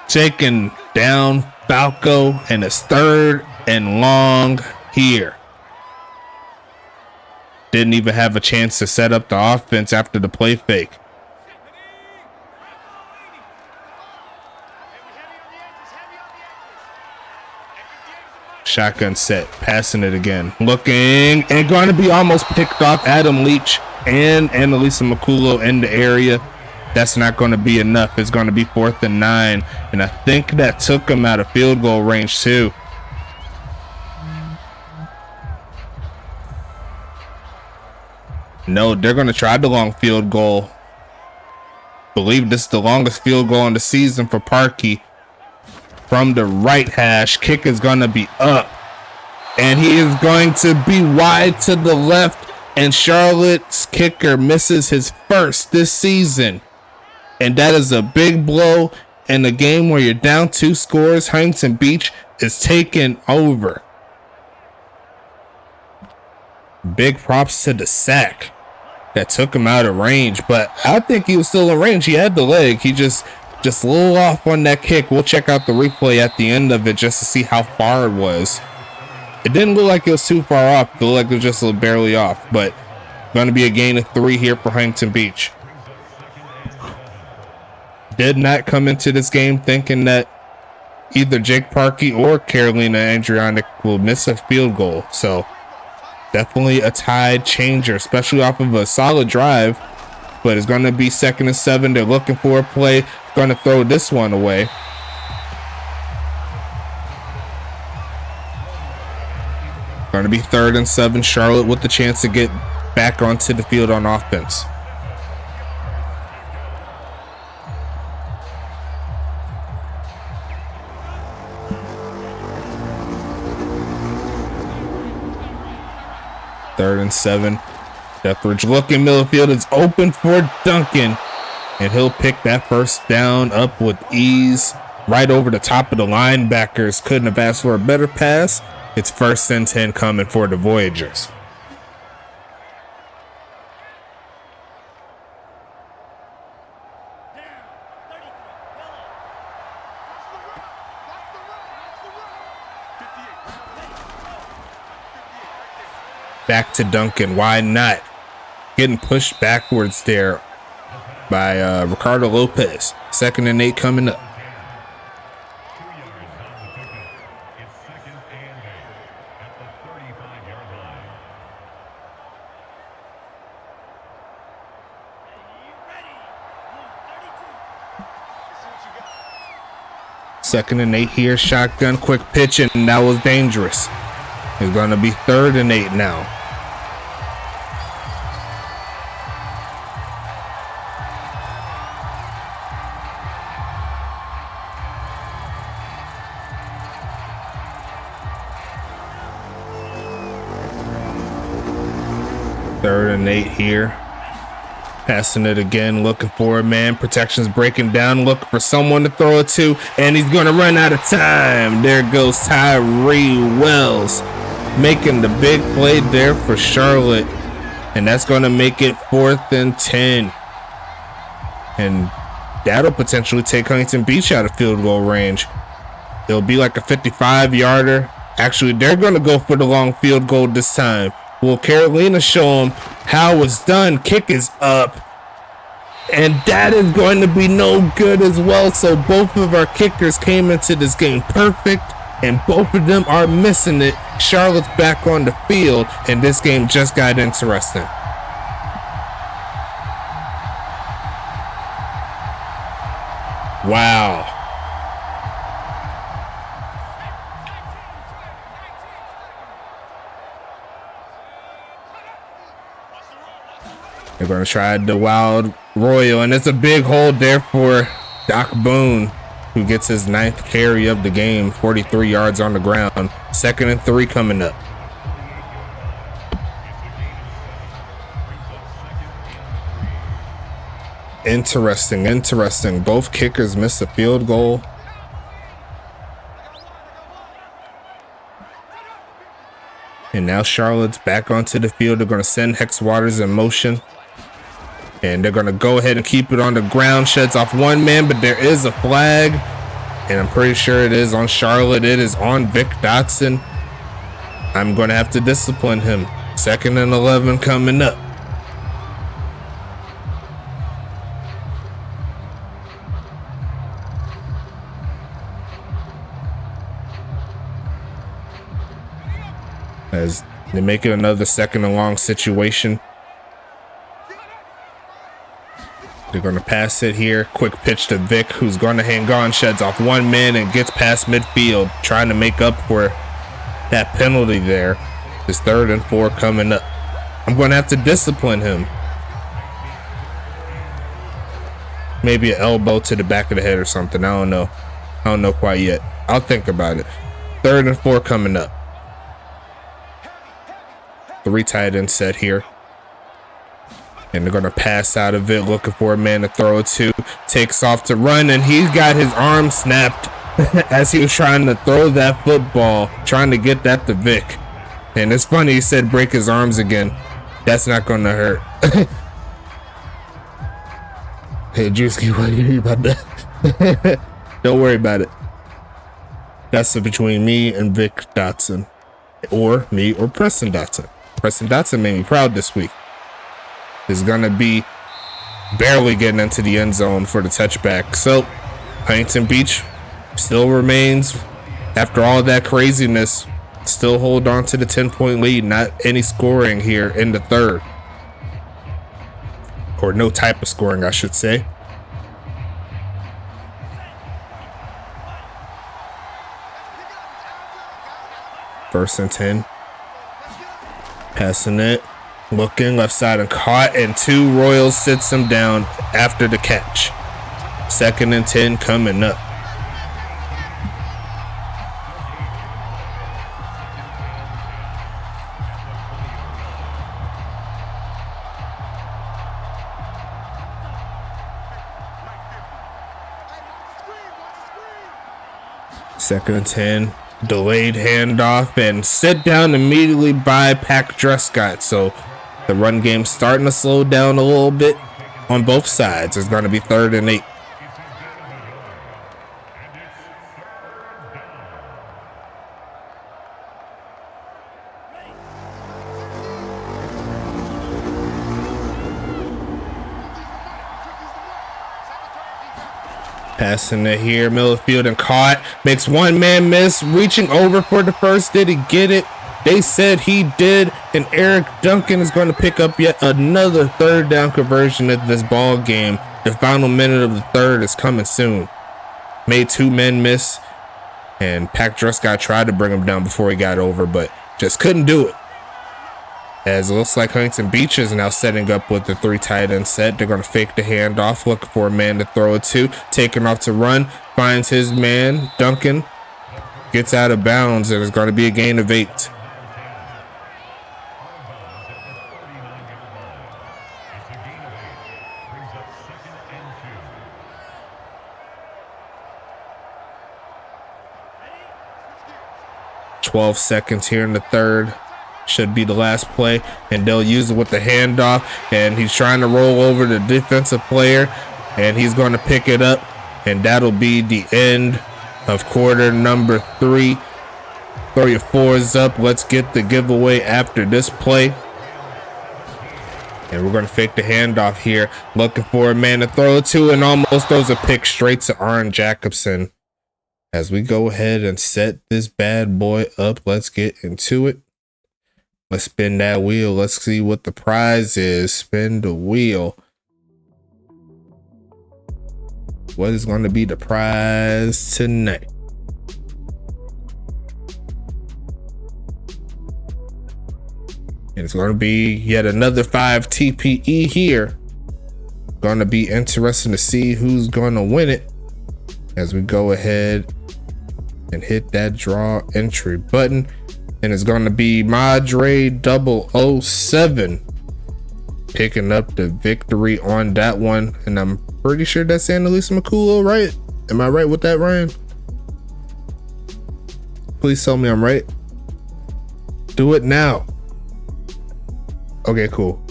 taking down Falco, and it's 3rd and long here. Didn't even have a chance to set up the offense after the play fake. Shotgun set, passing it again, looking, and going to be almost picked off. Adam Leach and Annalisa Makulo in the area. That's not going to be enough. It's going to be 4th and 9, and I think that took him out of field goal range too. No, they're going to try the long field goal. Believe this is the longest field goal in the season for Parkey. From the right hash, kick is going to be up, and he is going to be wide to the left, and Charlotte's kicker misses his first this season, and that is a big blow in a game where you're down 2 scores. Huntington Beach is taking over. Big props to the sack that took him out of range, but I think he was still in range. He had the leg. He just a little off on that kick. We'll check out the replay at the end of it just to see how far it was. It didn't look like it was too far off. It looked like it was just a little barely off, but going to be a gain of 3 here for Huntington Beach. Did not come into this game thinking that either Jake Parkey or Carolina Andrionic will miss a field goal. So definitely a tide changer, especially off of a solid drive. But it's going to be 2nd and 7. They're looking for a play. Going to throw this one away. Going to be 3rd and 7. Charlotte with the chance to get back onto the field on offense. Third and 7. Deathridge looking, middle field is open for Duncan, and he'll pick that first down up with ease right over the top of the linebackers. Couldn't have asked for a better pass. It's 1st and 10 coming for the Voyagers. Back to Duncan. Why not? Getting pushed backwards there by Ricardo Lopez. 2nd and 8 coming up. Second and 8 here. Shotgun, quick pitch, and that was dangerous. It's going to be 3rd and 8 now. 3rd and 8 here. Passing it again, looking for a man. Protection's breaking down, looking for someone to throw it to, and he's going to run out of time. There goes Tyree Wells, making the big play there for Charlotte, and that's going to make it 4th and 10. And that'll potentially take Huntington Beach out of field goal range. It'll be like a 55-yarder. Actually, they're going to go for the long field goal this time. Will Carolina show them how it's done? Kick is up, and that is going to be no good as well. So both of our kickers came into this game perfect, and both of them are missing it. Charlotte's back on the field, and this game just got interesting. Wow. They're going to try the wild royal, and it's a big hold there for Doc Boone, who gets his 9th carry of the game, 43 yards on the ground. 2nd and 3 coming up. Interesting. Both kickers missed a field goal. And now Charlotte's back onto the field. They're going to send Hex Waters in motion. And they're going to go ahead and keep it on the ground. Sheds off one man, but there is a flag. And I'm pretty sure it is on Charlotte. It is on Vic Dotson. I'm going to have to discipline him. 2nd and 11 coming up. As they make it another 2nd and long situation. They're going to pass it here. Quick pitch to Vic, who's going to hang on. Sheds off one man and gets past midfield, trying to make up for that penalty there. It's 3rd and 4 coming up. I'm going to have to discipline him. Maybe an elbow to the back of the head or something. I don't know quite yet. I'll think about it. 3rd and 4 coming up. 3 tight end set here. And they're going to pass out of it, looking for a man to throw it to. Takes off to run, and he's got his arm snapped as he was trying to throw that football, trying to get that to Vic. And it's funny, he said break his arms again. That's not going to hurt. Hey, Drewski, what do you think about that? Don't worry about it. That's between me and Vic Dotson. Or me or Preston Dotson. Preston Dotson made me proud this week. Is going to be barely getting into the end zone for the touchback. So Huntington Beach still remains, after all that craziness, still hold on to the 10-point lead. Not any scoring here in the 3rd. Or no type of scoring, I should say. First and 10. Passing it. Looking left side and caught, and 2 Royals sits him down after the catch. 2nd and 10 coming up. Second and 10. Delayed handoff and sit down immediately by Pack Drescott. So the run game starting to slow down a little bit on both sides. It's going to be 3rd and 8. Passing it here, middle of the field and caught. Makes one man miss, reaching over for the first. Did he get it? They said he did, and Eric Duncan is going to pick up yet another 3rd down conversion at this ball game. The final minute of the 3rd is coming soon. Made 2 men miss, and Pack Drescott tried to bring him down before he got over, but just couldn't do it. As it looks like Huntington Beach is now setting up with the 3 tight end set. They're going to fake the handoff, looking for a man to throw it to. Taking off to run, finds his man, Duncan. Gets out of bounds, and it's going to be a gain of 8. 12 seconds here in the third. Should be the last play, and they'll use it with the handoff, and he's trying to roll over the defensive player, and he's going to pick it up, and that'll be the end of quarter number 3. Throw your fours up. Let's get the giveaway after this play. And we're going to fake the handoff here. Looking for a man to throw it to, and almost throws a pick straight to Aaron Jacobson. As we go ahead and set this bad boy up, let's get into it. Let's spin that wheel. Let's see what the prize is. Spin the wheel. What is going to be the prize tonight? And it's going to be yet another 5 TPE here. Going to be interesting to see who's going to win it as we go ahead and hit that draw entry button. And it's going to be Madre 007 picking up the victory on that one. And I'm pretty sure that's Annalisa McCullough, right? Am I right with that, Ryan? Please tell me I'm right. Do it now. Okay, cool.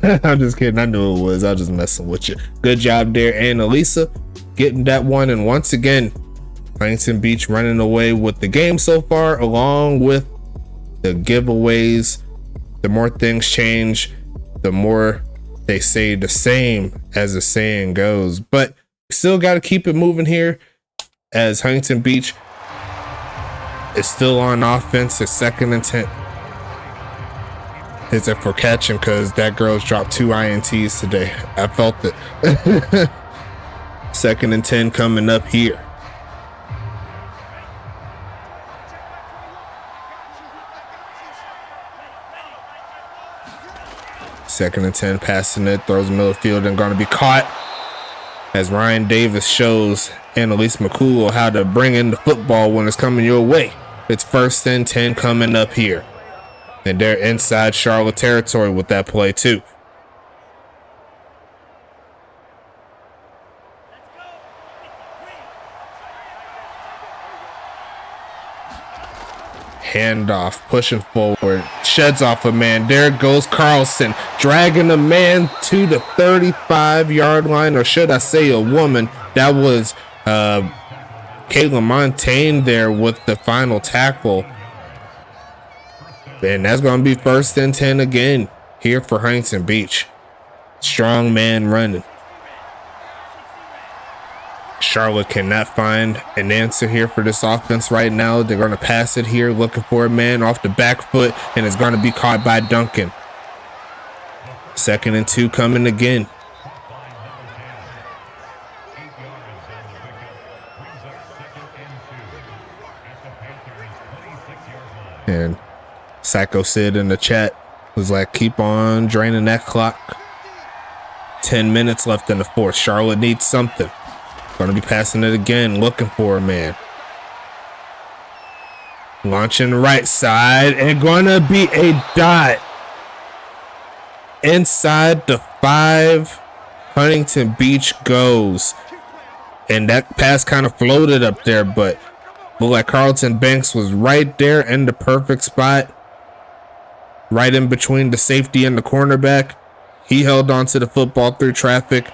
I'm just kidding. I knew it was. I was just messing with you. Good job there, Annalisa, getting that one. And once again, Huntington Beach running away with the game so far, along with the giveaways. The more things change, the more they say the same, as the saying goes. But still got to keep it moving here, as Huntington Beach is still on offense. It's 2nd and 10. Is it for catching? Because that girl's dropped 2 INTs today. I felt it. 2nd and 10 coming up here. Second and 10, passing it, throws middle field, and going to be caught as Ryan Davis shows Annalisa McCullough how to bring in the football when it's coming your way. It's 1st and 10 coming up here. And they're inside Charlotte territory with that play too. Handoff, pushing forward, sheds off a man. There goes Carlson, dragging a man to the 35-yard line, or should I say a woman. That was Kayla Montaigne there with the final tackle. And that's going to be 1st and 10 again here for Huntington Beach. Strong man running. Charlotte cannot find an answer here for this offense right now. They're going to pass it here, looking for a man off the back foot, and it's going to be caught by Duncan. 2nd and 2 coming again. And Psycho Sid in the chat was like, keep on draining that clock. 10 minutes left in the 4th. Charlotte needs something. Going to be passing it again, looking for a man. Launching right side, and going to be a dot inside the 5. Huntington Beach goes. And that pass kind of floated up there, but looked like Carlton Banks was right there in the perfect spot. Right in between the safety and the cornerback. He held on to the football through traffic.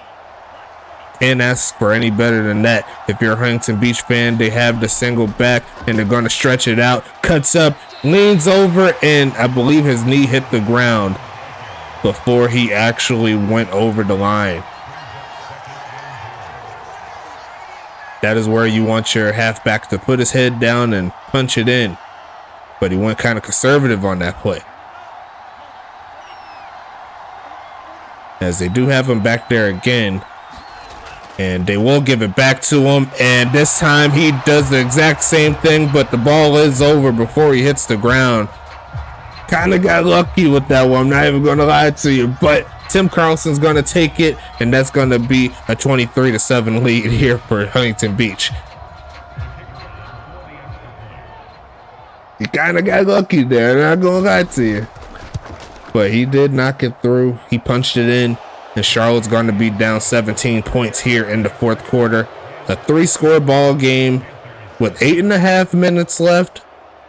Can't ask for any better than that. If you're a Huntington Beach fan, they have the single back, and they're going to stretch it out. Cuts up, leans over, and I believe his knee hit the ground before he actually went over the line. That is where you want your halfback to put his head down and punch it in. But he went kind of conservative on that play. As they do have him back there again. And they will give it back to him. And this time he does the exact same thing, but the ball is over before he hits the ground. Kind of got lucky with that one. I'm not even going to lie to you. But Tim Carlson's going to take it, and that's going to be a 23-7 lead here for Huntington Beach. He kind of got lucky there. I'm not going to lie to you. But he did knock it through. He punched it in. And Charlotte's going to be down 17 points here in the 4th quarter. A 3-score ball game with 8.5 minutes left.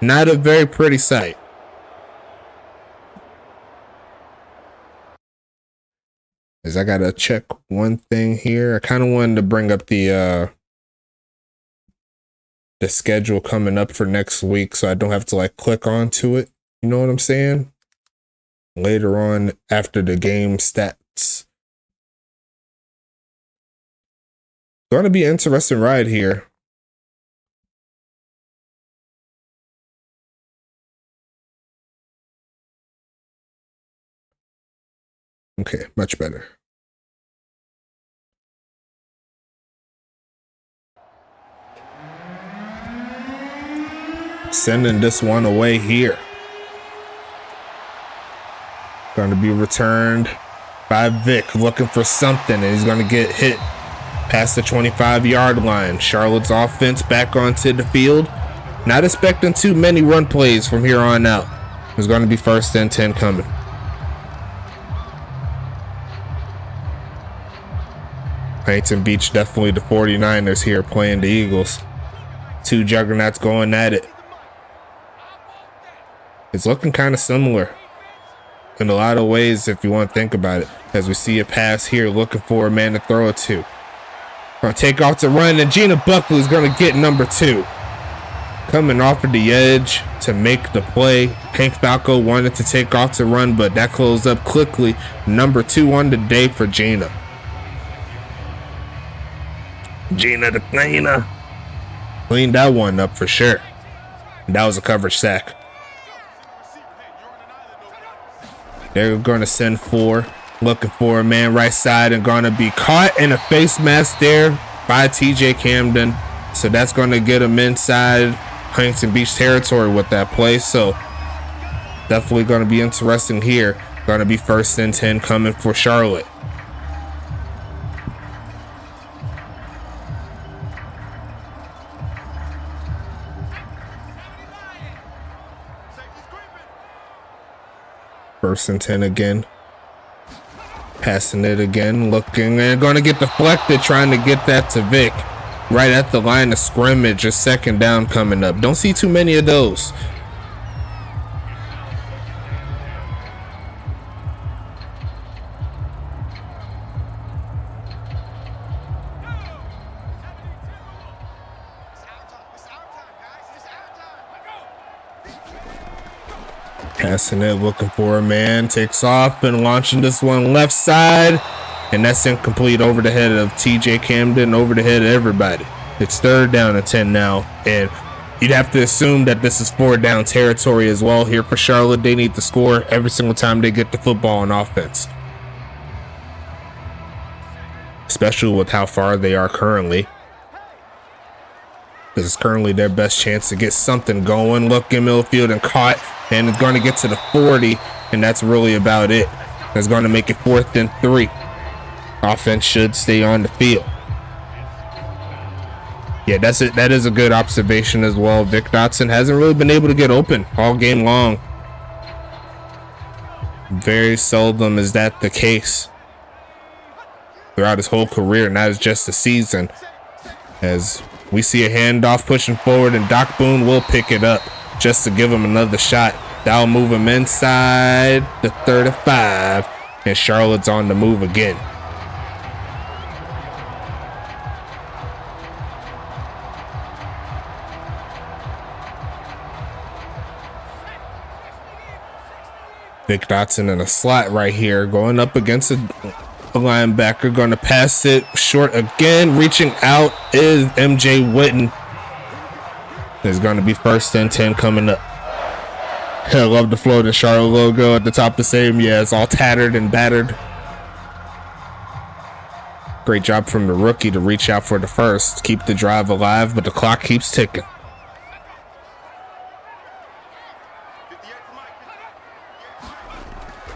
Not a very pretty sight. As I gotta check one thing here. I kind of wanted to bring up the schedule coming up for next week so I don't have to like click onto it. You know what I'm saying? Later on after the game stats. Gonna be an interesting ride here. Okay, much better. Sending this one away here. Going to be returned by Vic, looking for something, and he's going to get hit past the 25-yard line. Charlotte's offense back onto the field. Not expecting too many run plays from here on out. There's going to be 1st and 10 coming. Huntington Beach, definitely the 49ers here playing the Eagles. Two juggernauts going at it. It's looking kind of similar in a lot of ways if you want to think about it. As we see a pass here, looking for a man to throw it to. Gonna take off to run, and Gina Buckley is gonna get number 2. Coming off of the edge to make the play. Hank Falco wanted to take off to run, but that closed up quickly. Number 2 on the day for Gina. Gina the cleaner. Cleaned that one up for sure. And that was a coverage sack. They're going to send 4. Looking for a man right side and going to be caught in a face mask there by TJ Camden. So that's going to get him inside Huntington Beach territory with that play. So definitely going to be interesting here. Going to be 1st and 10 coming for Charlotte. First and 10 again. Passing it again. Looking and going to get deflected. Trying to get that to Vic. Right at the line of scrimmage. A 2nd down coming up. Don't see too many of those. Passing it, looking for a man, takes off and launching this one left side, and that's incomplete over the head of TJ Camden, over the head of everybody. It's 3rd down and 10 now, and you'd have to assume that this is 4th down territory as well here for Charlotte. They need to score every single time they get the football on offense, especially with how far they are currently. This is currently their best chance to get something going. Look in midfield and caught, and it's going to get to the 40, and that's really about it. It's going to make it 4th and 3. Offense should stay on the field. Yeah, that's it. That is a good observation as well. Vic Dotson hasn't really been able to get open all game long. Very seldom is that the case throughout his whole career, not as just a season. As we see a handoff pushing forward, and Doc Boone will pick it up just to give him another shot. That'll move him inside the 35, and Charlotte's on the move again. Vic Dotson in a slot right here, going up against a linebacker, going to pass it short again. Reaching out is MJ Witten. There's going to be 1st and 10 coming up. I love the Florida Charlotte logo at the top the same. Yeah, it's all tattered and battered. Great job from the rookie to reach out for the first, keep the drive alive, but the clock keeps ticking.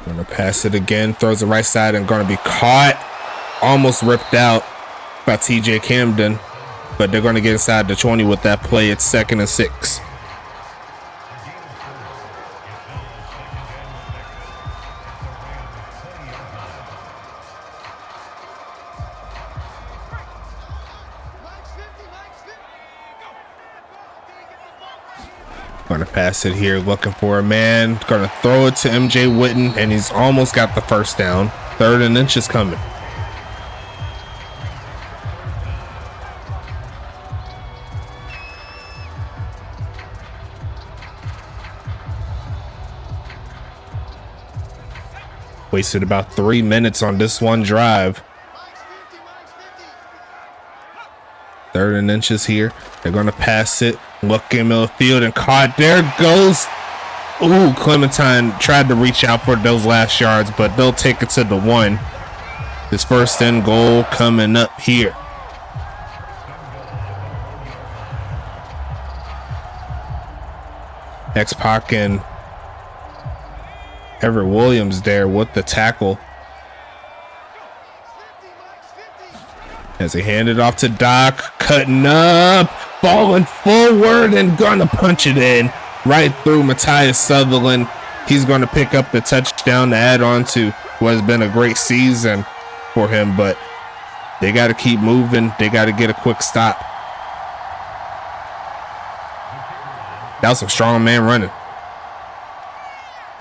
Gonna pass it again, throws the right side and gonna be caught. Almost ripped out by TJ Camden, but they're gonna get inside the 20 with that play. It's 2nd and 6. Gonna pass it here, looking for a man. Gonna throw it to MJ Witten, and he's almost got the first down. 3rd and inches coming. Wasted about 3 minutes on this one drive. 3rd and inches here. They're gonna pass it. Looking middle of the field and caught. There goes. Ooh, Clementine tried to reach out for those last yards, but they'll take it to the 1. His first and goal coming up here. X-Pac and Everett Williams there with the tackle. As he handed off to Doc, cutting up, falling forward and gonna punch it in right through Matthias Sutherland. He's gonna pick up the touchdown to add on to what has been a great season for him, but they got to keep moving. They got to get a quick stop. That was some strong man running.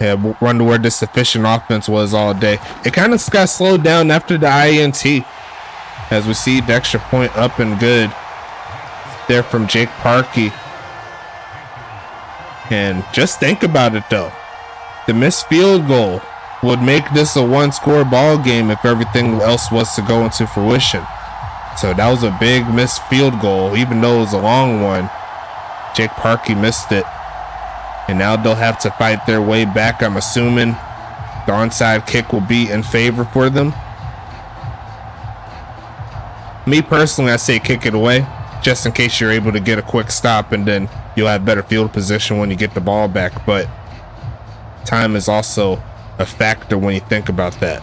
Yeah, run to where this efficient offense was all day. It kind of got slowed down after the INT. As we see the extra point up and good there from Jake Parkey. And just think about it though. The missed field goal would make this a 1-score ball game if everything else was to go into fruition. So that was a big missed field goal, even though it was a long one. Jake Parkey missed it. And now they'll have to fight their way back. I'm assuming the onside kick will be in favor for them. Me personally, I say kick it away, just in case you're able to get a quick stop, and then you'll have better field position when you get the ball back. But time is also a factor when you think about that.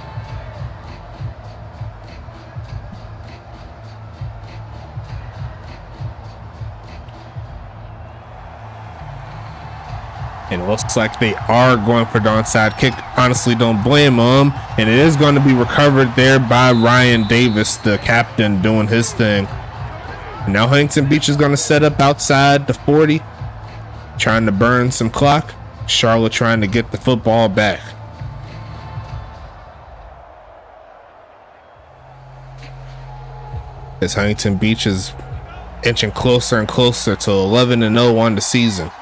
And it looks like they are going for the onside kick. Honestly, don't blame them. And it is going to be recovered there by Ryan Davis, the captain, doing his thing. And now Huntington Beach is going to set up outside the 40, trying to burn some clock. Charlotte trying to get the football back. As Huntington Beach is inching closer and closer to 11-0 on the season.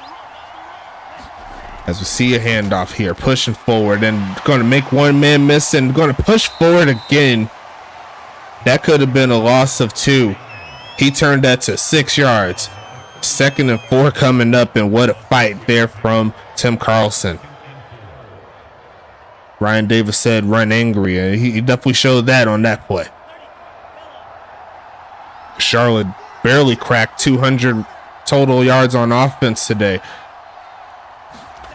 As we see a handoff here, pushing forward and going to make one man miss and going to push forward again. That could have been a loss of 2. He turned that to 6 yards. 2nd and 4 coming up, and what a fight there from Tim Carlson. Ryan Davis said run angry, and he definitely showed that on that play. Charlotte barely cracked 200 total yards on offense today.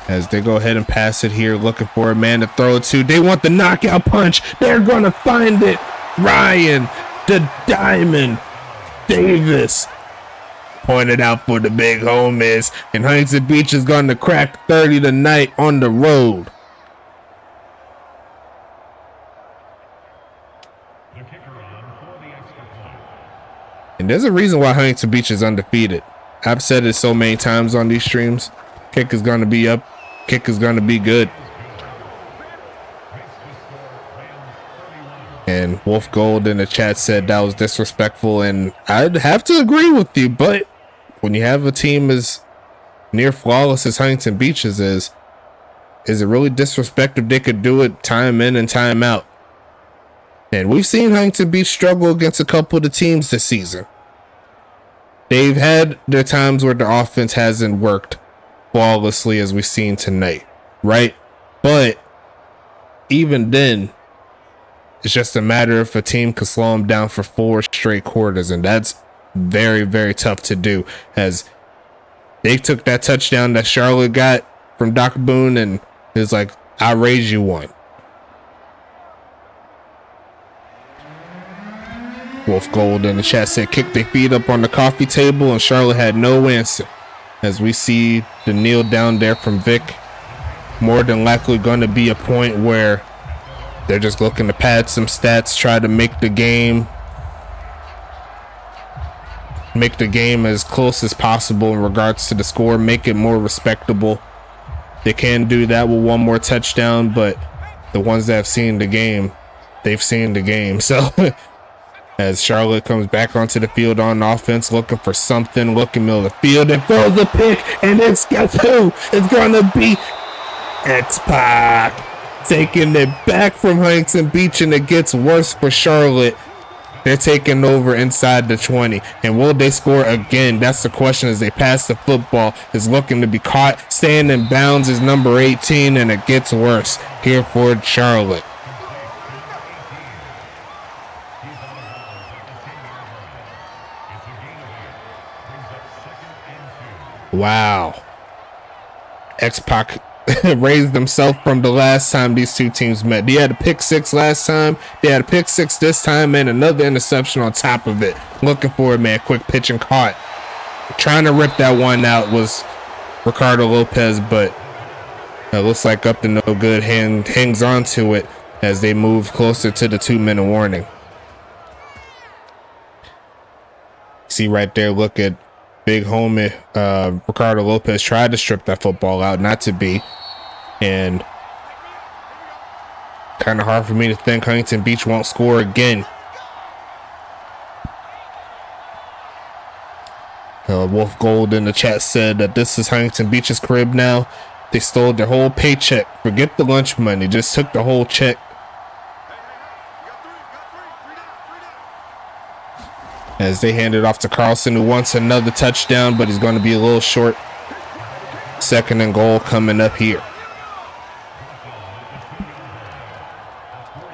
As they go ahead and pass it here, looking for a man to throw it to. They want the knockout punch. They're going to find it. Ryan, the Diamond Davis, pointed out for the big home is. And Huntington Beach is going to crack 30 tonight on the road. And there's a reason why Huntington Beach is undefeated. I've said it so many times on these streams. Kick is going to be up. Kick is going to be good. And Wolf Gold in the chat said that was disrespectful, and I'd have to agree with you, but when you have a team as near flawless as Huntington Beach is it really disrespectful if they could do it time in and time out? And we've seen Huntington Beach struggle against a couple of the teams this season. They've had their times where the offense hasn't worked flawlessly as we've seen tonight, right? But even then, it's just a matter if a team can slow them down for 4 straight quarters, and that's very, very tough to do, as they took that touchdown that Charlotte got from Doc Boone, and it's like, I raise you one. Wolf Gold in the chat said kick their feet up on the coffee table, and Charlotte had no answer. As we see the kneel down there from Vic, more than likely going to be a point where they're just looking to pad some stats, try to make the game make the game as close as possible in regards to the score, make it more respectable. They can do that with one more touchdown, but the ones that have seen the game, they've seen the game. So as Charlotte comes back onto the field on offense, looking for something, looking middle of the field, and throws the pick, and it's guess who? It's gonna be X-Pac taking it back from Huntington Beach, and it gets worse for Charlotte. They're taking over inside the 20, and will they score again? That's the question. As they pass the football, is looking to be caught, staying in bounds is number 18, and it gets worse here for Charlotte. Wow. X-Pac raised himself from the last time these two teams met. They had a pick six last time. They had a pick six this time, and another interception on top of it. Looking for it, man. Quick pitch and caught. Trying to rip that one out was Ricardo Lopez, but it looks like up to no good. Hangs on to it as they move closer to the 2-minute warning. See right there, look at big homie Ricardo Lopez tried to strip that football out, not to be, and kind of hard for me to think Huntington Beach won't score again. Wolf Gold in the chat said that this is Huntington Beach's crib now. They stole their whole paycheck. Forget the lunch money, just took the whole check. As they hand it off to Carlson, who wants another touchdown, but he's going to be a little short. 2nd and goal coming up here.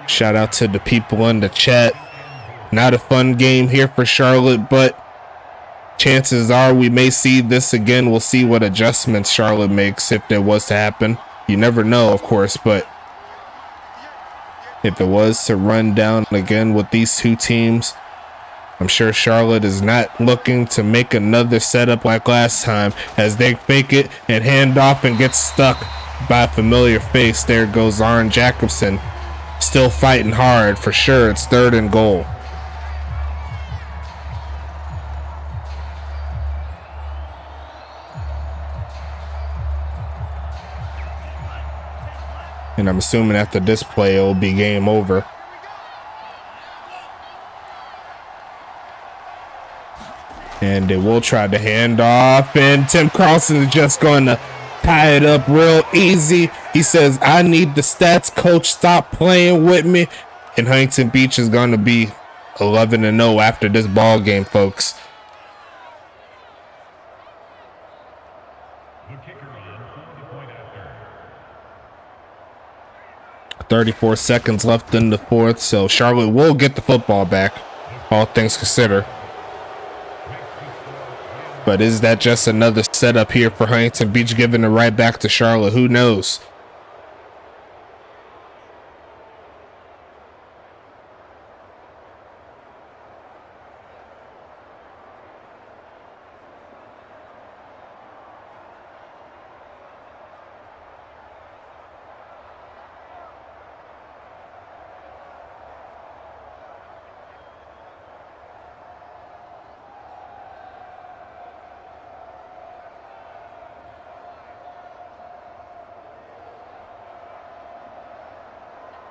Shout out to the people in the chat. Not a fun game here for Charlotte, but chances are we may see this again. We'll see what adjustments Charlotte makes if there was to happen. You never know, of course, but if it was to run down again with these two teams, I'm sure Charlotte is not looking to make another setup like last time, as they fake it and hand off and get stuck by a familiar face. There goes Aaron Jacobson, still fighting hard for sure. It's 3rd and goal. And I'm assuming after this play, it'll be game over. And they will try to hand off, and Tim Carlson is just going to tie it up real easy. He says, I need the stats, coach. Stop playing with me. And Huntington Beach is going to be 11-0 after this ball game, folks. 34 seconds left in the 4th, so Charlotte will get the football back, all things considered. But is that just another setup here for Huntington Beach, giving it right back to Charlotte? Who knows?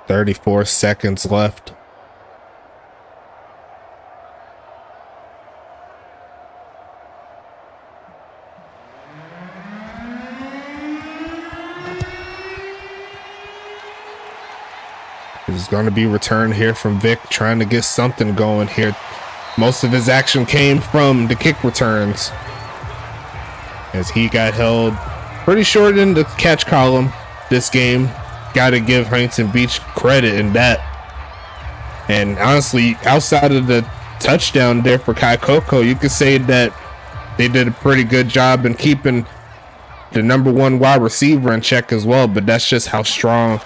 "34 seconds left. It's going to be returned here from Vic, trying to get something going here. Most of his action came from the kick returns, as he got held pretty short in the catch column this game. Got to give Huntington Beach credit in that. And honestly, outside of the touchdown there for Kai Coco, you could say that they did a pretty good job in keeping the #1 wide receiver in check as well. But that's just how strong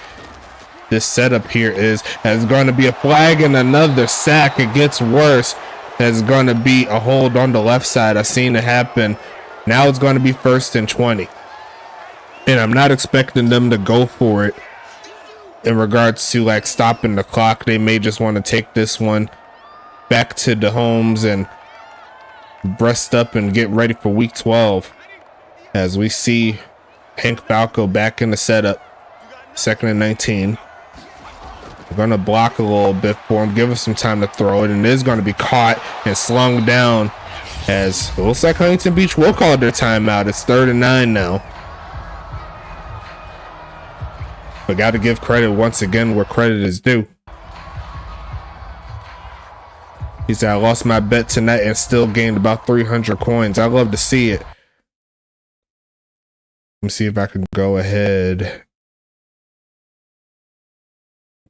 this setup here is. There's going to be a flag and another sack. It gets worse. There's going to be a hold on the left side. I've seen it happen. Now it's going to be 1st and 20. And I'm not expecting them to go for it in regards to like stopping the clock. They may just want to take this one back to the homes and breast up and get ready for week 12 as we see Hank Falco back in the setup. 2nd and 19. We're going to block a little bit for him, give him some time to throw it, and it is going to be caught and slung down as it looks like Huntington Beach will call their timeout. It's 3rd and 9 now. But got to give credit once again where credit is due. He said, I lost my bet tonight and still gained about 300 coins. I love to see it. Let me see if I can go ahead.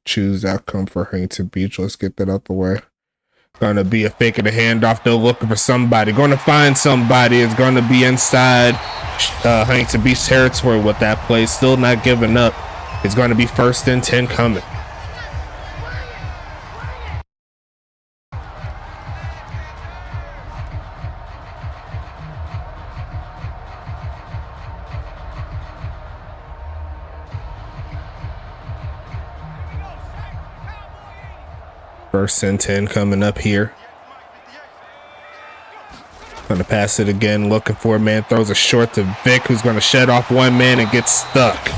Choose outcome for Huntington Beach. Let's get that out the way. Gonna be a fake of the handoff. They're looking for somebody. Gonna find somebody. It's gonna be inside Huntington Beach territory with that play. Still not giving up. It's gonna be 1st and 10 coming. First and 10 coming up here. Gonna pass it again, looking for a man, throws a short to Vic, who's gonna shed off one man and gets stuck.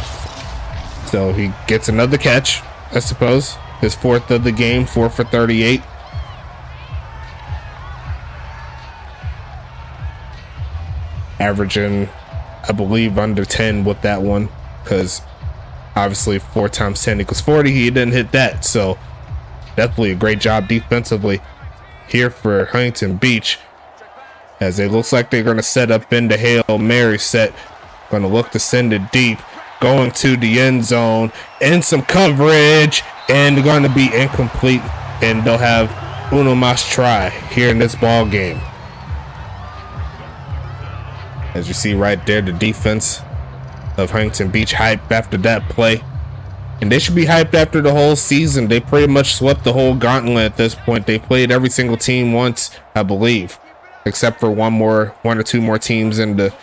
So he gets another catch, I suppose. His 4th of the game, 4 for 38. Averaging, I believe, under 10 with that one, because obviously 4 times 10 equals 40. He didn't hit that, so definitely a great job defensively here for Huntington Beach, as it looks like they're going to set up in the Hail Mary set. Going to look to send it deep, going to the end zone, and some coverage, and going to be incomplete, and they'll have uno mas try here in this ball game. As you see right there, the defense of Huntington Beach hyped after that play. And they should be hyped after the whole season. They pretty much swept the whole gauntlet at this point. They played every single team once, I believe, except for one or two more teams in the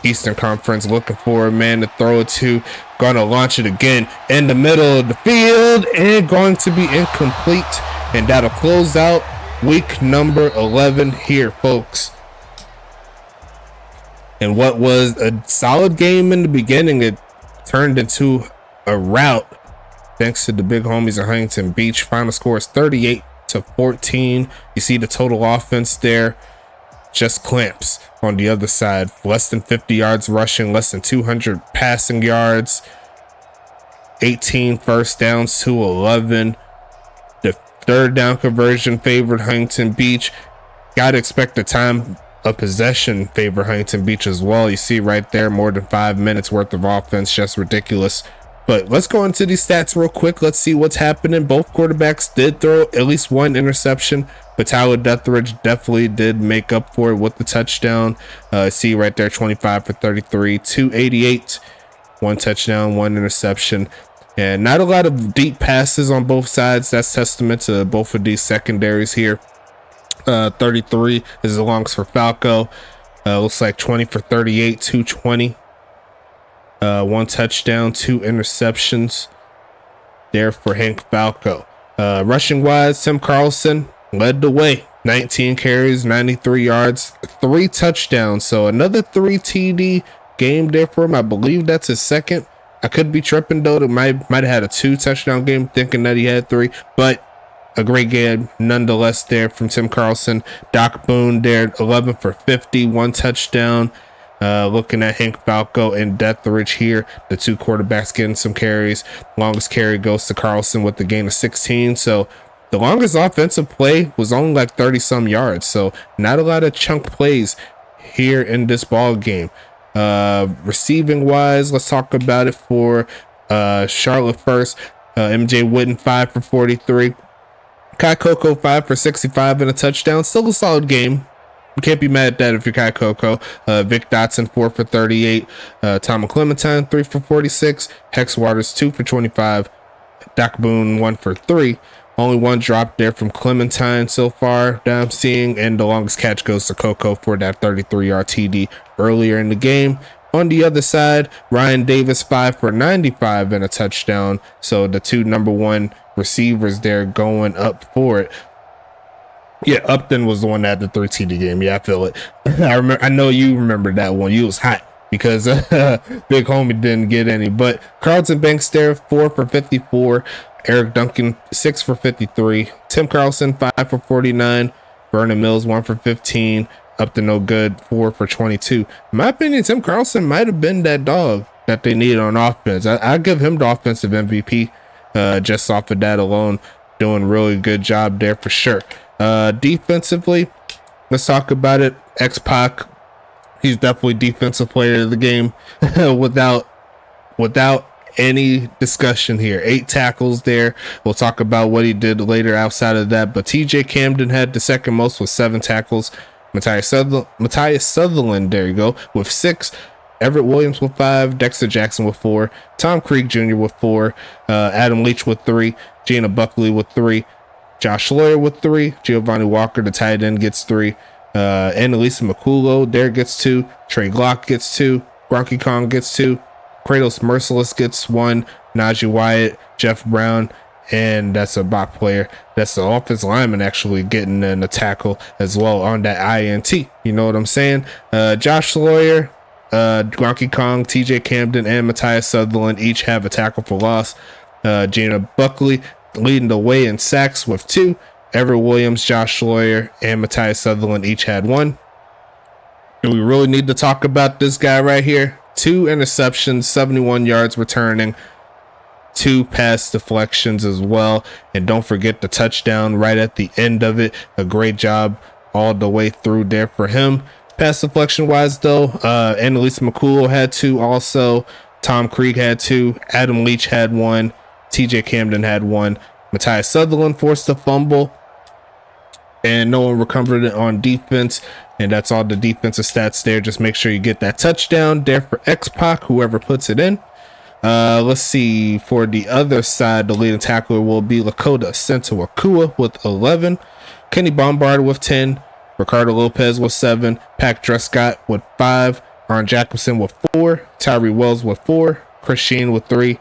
Eastern Conference. Looking for a man to throw it to. Gonna launch it again in the middle of the field and going to be incomplete. And that'll close out week number 11 here, folks. And what was a solid game in the beginning, it turned into a rout thanks to the big homies of Huntington Beach. Final score is 38-14. You see the total offense there, just clamps on the other side. Less than 50 yards rushing, less than 200 passing yards, 18 first downs to 11. The 3rd down conversion favored Huntington Beach. Gotta expect the time of possession favor Huntington Beach as well. You see right there, more than 5 minutes worth of offense, just ridiculous. But let's go into these stats real quick. Let's see what's happening. Both quarterbacks did throw at least one interception, but Tyler Deathridge definitely did make up for it with the touchdown. See right there, 25 for 33, 288, 1 touchdown, 1 interception. And not a lot of deep passes on both sides. That's testament to both of these secondaries here. 33 is the longest for Falco. Looks like 20 for 38, 220. 1 touchdown, 2 interceptions there for Hank Falco. Rushing wise, Tim Carlson led the way. 19 carries, 93 yards, 3 touchdowns. So another 3 TD game there for him. I believe that's his 2nd. I could be tripping though. It might have had a 2 touchdown game, thinking that he had 3, but a great game nonetheless there from Tim Carlson. Doc Boone there, 11 for 50, 1 touchdown. Looking at Hank Falco and Deathridge here, the 2 quarterbacks getting some carries. Longest carry goes to Carlson with the gain of 16. So the longest offensive play was only like 30 some yards. So not a lot of chunk plays here in this ball game. Receiving wise, let's talk about it for Charlotte first. MJ Witten 5 for 43. Kai Coco 5 for 65 and a touchdown. Still a solid game. You can't be mad at that if you're Kai Coco. Vic Dotson 4 for 38. Tom Clementine 3 for 46. Hex Waters 2 for 25. Doc Boone 1 for 3. Only 1 drop there from Clementine so far that I'm seeing, and the longest catch goes to Coco for that 33-yard TD earlier in the game. On the other side, Ryan Davis 5 for 95 and a touchdown. So the 2 number 1 receivers there going up for it. Yeah, Upton was the one that had the 3 TD game. Yeah, I feel it. I remember. I know you remember that one. You was hot because Big Homie didn't get any. But Carlton Banks there, 4 for 54. Eric Duncan, 6 for 53. Tim Carlson, 5 for 49. Vernon Mills, 1 for 15. Upton no good, 4 for 22. In my opinion, Tim Carlson might have been that dog that they needed on offense. I give him the offensive MVP just off of that alone. Doing a really good job there for sure. Defensively, let's talk about it. X-Pac, he's definitely defensive player of the game without any discussion here. 8 tackles there. We'll talk about what he did later outside of that, but TJ Camden had the second most with 7 tackles. Matthias Sutherland, there you go, with 6. Everett Williams with 5. Dexter Jackson with 4. Tom Creek Jr. with 4. Adam Leach with 3. Gina Buckley with 3. Josh Lawyer with 3. Giovanni Walker, the tight end, gets 3. Annalisa McCullough there gets 2. Trey Glock gets 2. Gronky Kong gets 2. Kratos Merciless gets 1. Najee Wyatt, Jeff Brown, and that's a bot player. That's the offensive lineman actually getting in a tackle as well on that INT. You know what I'm saying? Josh Lawyer, Gronky Kong, TJ Camden, and Matthias Sutherland each have a tackle for loss. Gina Buckley leading the way in sacks with 2. Everett Williams, Josh Lawyer, and Matthias Sutherland each had 1. And we really need to talk about this guy right here. 2 interceptions, 71 yards returning, 2 pass deflections as well. And don't forget the touchdown right at the end of it. A great job all the way through there for him. Pass deflection wise though, Annalisa McCullough had 2 also. Tom Creek had 2. Adam Leach had 1. TJ Camden had 1. Matthias Sutherland forced a fumble, and no one recovered it on defense. And that's all the defensive stats there. Just make sure you get that touchdown there for X-Pac, whoever puts it in. Let's see. For the other side, the leading tackler will be Lakota Sento-Akua with 11. Kenny Bombard with 10. Ricardo Lopez with 7. Pac Drescott with 5. Aaron Jacobson with 4. Tyree Wells with 4. Chris Sheen with 3.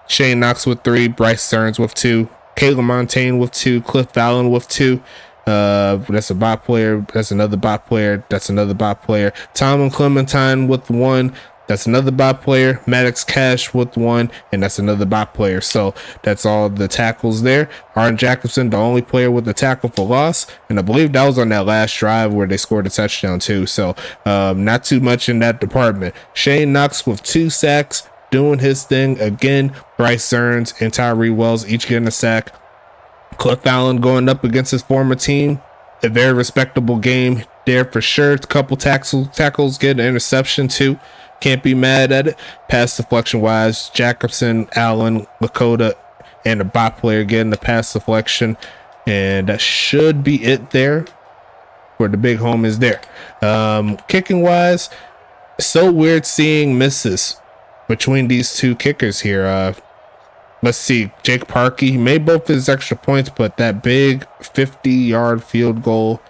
Shane Knox with 3. Bryce Stearns with 2. Caleb Montaigne with 2. Cliff Allen with 2. That's a bot player. That's another bot player. That's another bot player. Tom Clementine with 1. That's another bot player. Maddox Cash with 1, and that's another bot player. So that's all the tackles there. Aaron Jacobson, the only player with the tackle for loss, and I believe that was on that last drive where they scored a touchdown too. So not too much in that department. Shane Knox with 2 sacks, doing his thing again. Bryce Stearns and Tyree Wells each getting a sack. Cliff Allen going up against his former team. A very respectable game there for sure. A couple tackles, get an interception too. Can't be mad at it. Pass deflection wise, Jacobson, Allen, Lakota, and a bot player getting the pass deflection. And that should be it there for the big home is there. Kicking wise, so weird seeing misses between these 2 kickers here. Let's see, Jake Parkey, he made both his extra points, but that big 50-yard field goal,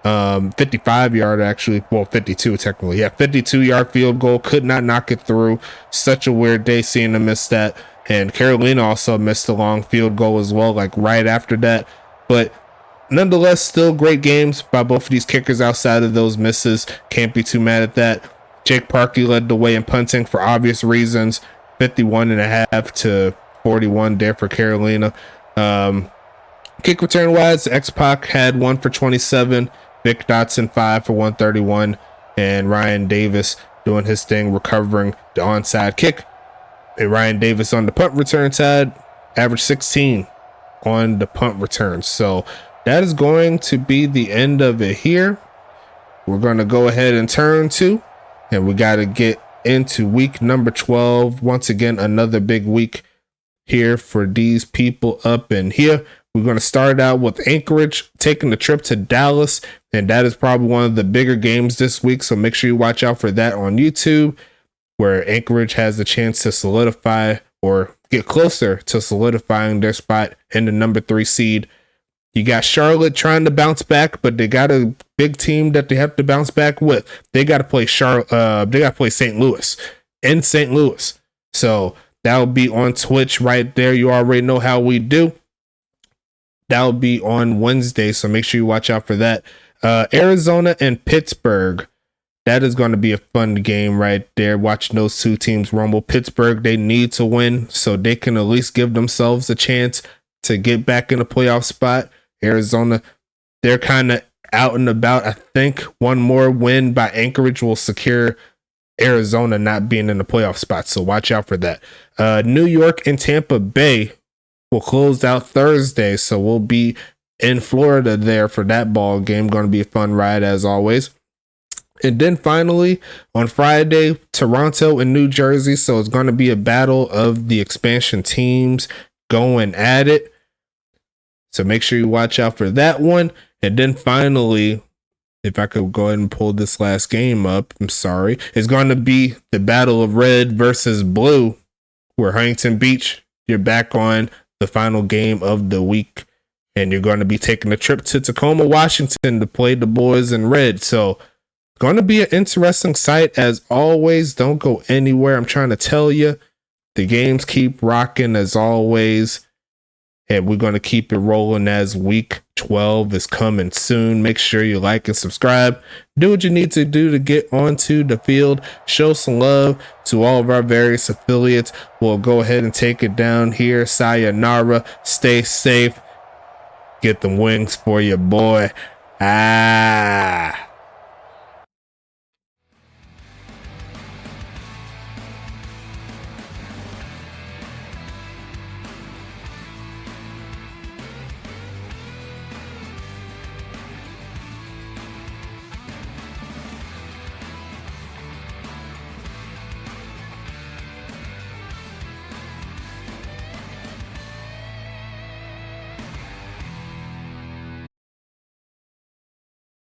55-yard actually, well, 52 technically, yeah, 52-yard field goal, could not knock it through. Such a weird day seeing him miss that. And Carolina also missed a long field goal as well, like right after that. But nonetheless, still great games by both of these kickers outside of those misses. Can't be too mad at that. Jake Parkey led the way in punting for obvious reasons. 51.5 to 41 there for Carolina. Kick return wise, X-Pac had 1 for 27. Vic Dotson 5 for 131. And Ryan Davis doing his thing, recovering the onside kick. And Ryan Davis on the punt return side, average 16 on the punt return. So that is going to be the end of it here. We're going to go ahead and turn to, and we got to get into week number 12. Once again, another big week here for these people up in here. We're going to start out with Anchorage taking the trip to Dallas, and that is probably one of the bigger games this week, so make sure you watch out for that on YouTube, where Anchorage has the chance to solidify or get closer to solidifying their spot in the number 3 seed. You got Charlotte trying to bounce back, but they got a big team that they have to bounce back with. They got to play they got to play St. Louis in St. Louis. So that'll be on Twitch right there. You already know how we do. that'll be on Wednesday, so make sure you watch out for that. Arizona and Pittsburgh. That is going to be a fun game right there. Watching those two teams rumble. Pittsburgh, they need to win so they can at least give themselves a chance to get back in a playoff spot. Arizona, they're kind of out and about. I think one more win by Anchorage will secure Arizona not being in the playoff spot. So watch out for that. New York and Tampa Bay will close out Thursday. So we'll be in Florida there for that ball game. Going to be a fun ride as always. And then finally, on Friday, Toronto and New Jersey. So it's going to be a battle of the expansion teams going at it. So make sure you watch out for that one. And then finally, if I could go ahead and pull this last game up, I'm sorry. It's going to be the battle of red versus blue, where Huntington Beach, you're back on the final game of the week. And you're going to be taking a trip to Tacoma, Washington to play the boys in red. So going to be an interesting sight as always. Don't go anywhere. I'm trying to tell you, the games keep rocking as always. And we're going to keep it rolling as week 12 is coming soon. Make sure you like and subscribe. Do what you need to do to get onto the field. Show some love to all of our various affiliates. We'll go ahead and take it down here. Sayonara. Stay safe. Get them wings for your boy.